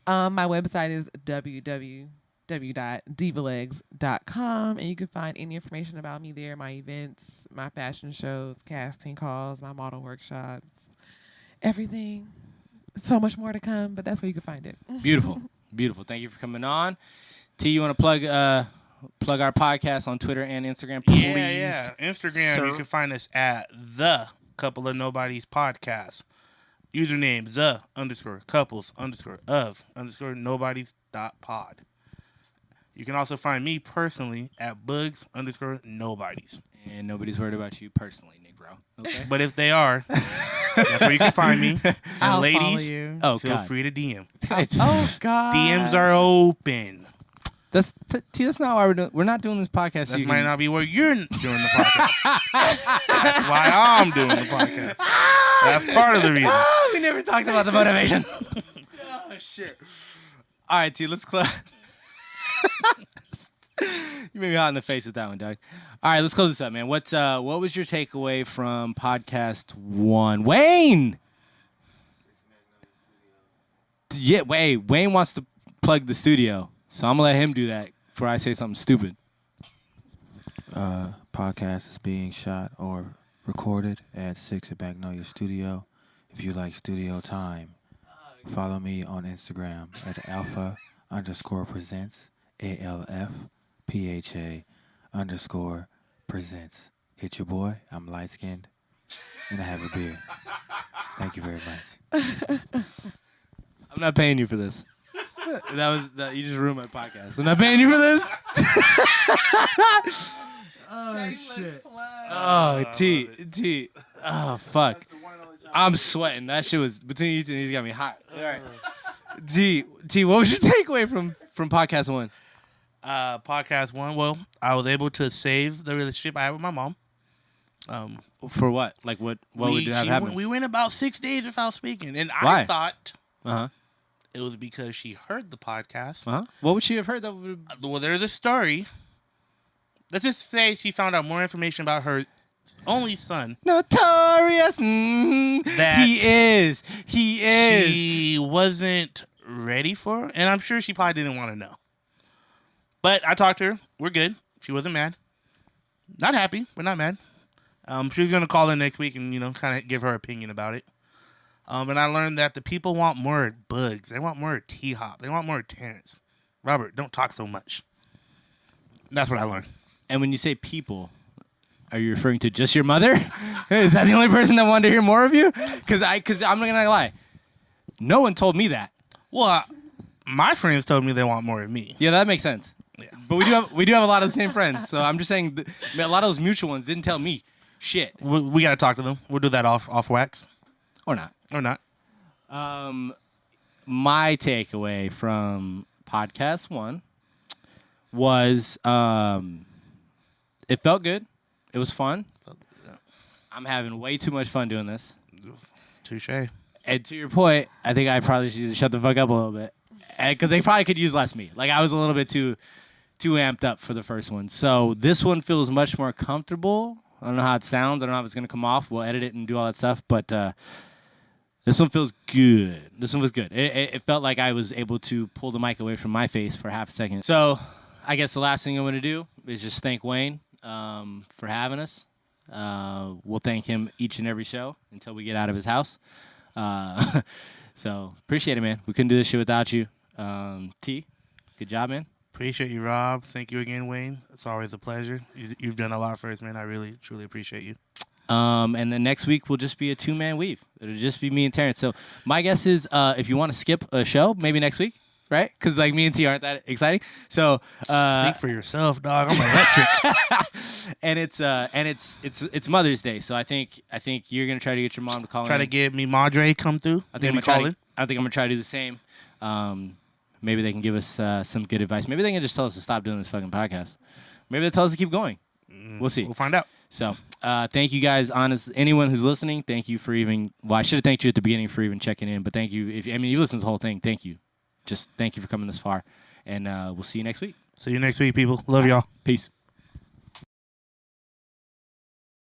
My website is www.divalegs.com, and you can find any information about me there, my events, my fashion shows, casting calls, my model workshops, everything. So much more to come, but that's where you can find it. Beautiful, beautiful. Thank you for coming on. T, you want to plug our podcast on Twitter and Instagram, please? Yeah. Instagram, sir. you can find us at the Couple of Nobodies podcast. Username the_couples_of_nobodies.pod. You can also find me personally at bugs_nobodies. And nobody's worried about you personally, Nick, bro. Okay. But if they are, that's where you can find me. And I'll follow ladies, you. Oh, feel God. free to DM. Oh God. DMs are open. That's not why we're doing. We're not doing this podcast. so That you might can- not be where you're doing the podcast. That's why I'm doing the podcast. That's part of the reason. Oh, we never talked about the motivation. Oh shit! All right, T, let's close. You made me hot in the face with that one, Doug. All right, let's close this up, man. What was your takeaway from podcast 1? Wayne. Yeah, Wayne wants to plug the studio, so I'm gonna let him do that before I say something stupid. Podcast is being shot or recorded at 6 at Magnolia Studio. If you like studio time, follow me on Instagram at alpha_presents, ALFPHA_presents. Hit your boy. I'm light skinned and I have a beard. Thank you very much. I'm not paying you for this. You just ruined my podcast. I'm not paying you for this. Oh shit. Oh T. Oh fuck. I'm sweating. That shit was between you two. He's got me hot. All right. T. What was your takeaway from podcast 1? Podcast 1. Well, I was able to save the relationship I had with my mom. For what? Like what? What would have happened? We went about 6 days without speaking, and Why? I thought Uh it was because she heard the podcast. huh. What would she have heard? That would. Well, there's a story. Let's just say she found out more information about her only son. Notorious. That He is. She wasn't ready for, and I'm sure she probably didn't want to know. But I talked to her. We're good. She wasn't mad. Not happy, but not mad. She's gonna call in next week and kind of give her opinion about it. And I learned that the people want more Bugs. They want more T-Hop. They want more Terrence. Robert, don't talk so much. That's what I learned. And when you say people, are you referring to just your mother? Is that the only person that wanted to hear more of you? Because I'm not gonna lie, no one told me that. Well, my friends told me they want more of me. Yeah, that makes sense. Yeah. But we do have a lot of the same friends, so I'm just saying a lot of those mutual ones didn't tell me shit We got to talk to them. We'll do that off wax. or not. Or not. My takeaway from podcast 1 was it felt good. It was fun. I'm having way too much fun doing this. Touche. And to your point, I think I probably should shut the fuck up a little bit, because they probably could use less me. Like I was a little bit too amped up for the first one. So this one feels much more comfortable. I don't know how it sounds. I don't know if it's gonna come off. We'll edit it and do all that stuff. But this one feels good. This one was good. It felt like I was able to pull the mic away from my face for half a second. So I guess the last thing I'm going to do is just thank Wayne for having us. We'll thank him each and every show until we get out of his house. So appreciate it, man. We couldn't do this shit without you. T, good job, man. Appreciate you, Rob. Thank you again, Wayne. It's always a pleasure. You've done a lot for us, man. I really, truly appreciate you. And then next week will just be a 2-man weave. It'll just be me and Terrence. So my guess is if you want to skip a show, maybe next week, right? Because like me and T aren't that exciting. So speak for yourself, dog. I'm electric. and it's Mother's Day. So I think you're gonna try to get your mom to call Try in. to get me Madre come through. I think I'm gonna try to do the same. Maybe they can give us some good advice. Maybe they can just tell us to stop doing this fucking podcast. Maybe they'll tell us to keep going. We'll see. We'll find out. So, thank you guys. Anyone who's listening, thank you for even. Well, I should have thanked you at the beginning for even checking in, but thank you. You listened to the whole thing. Thank you. Just thank you for coming this far, and we'll see you next week. See you next week, people. Love y'all. Peace.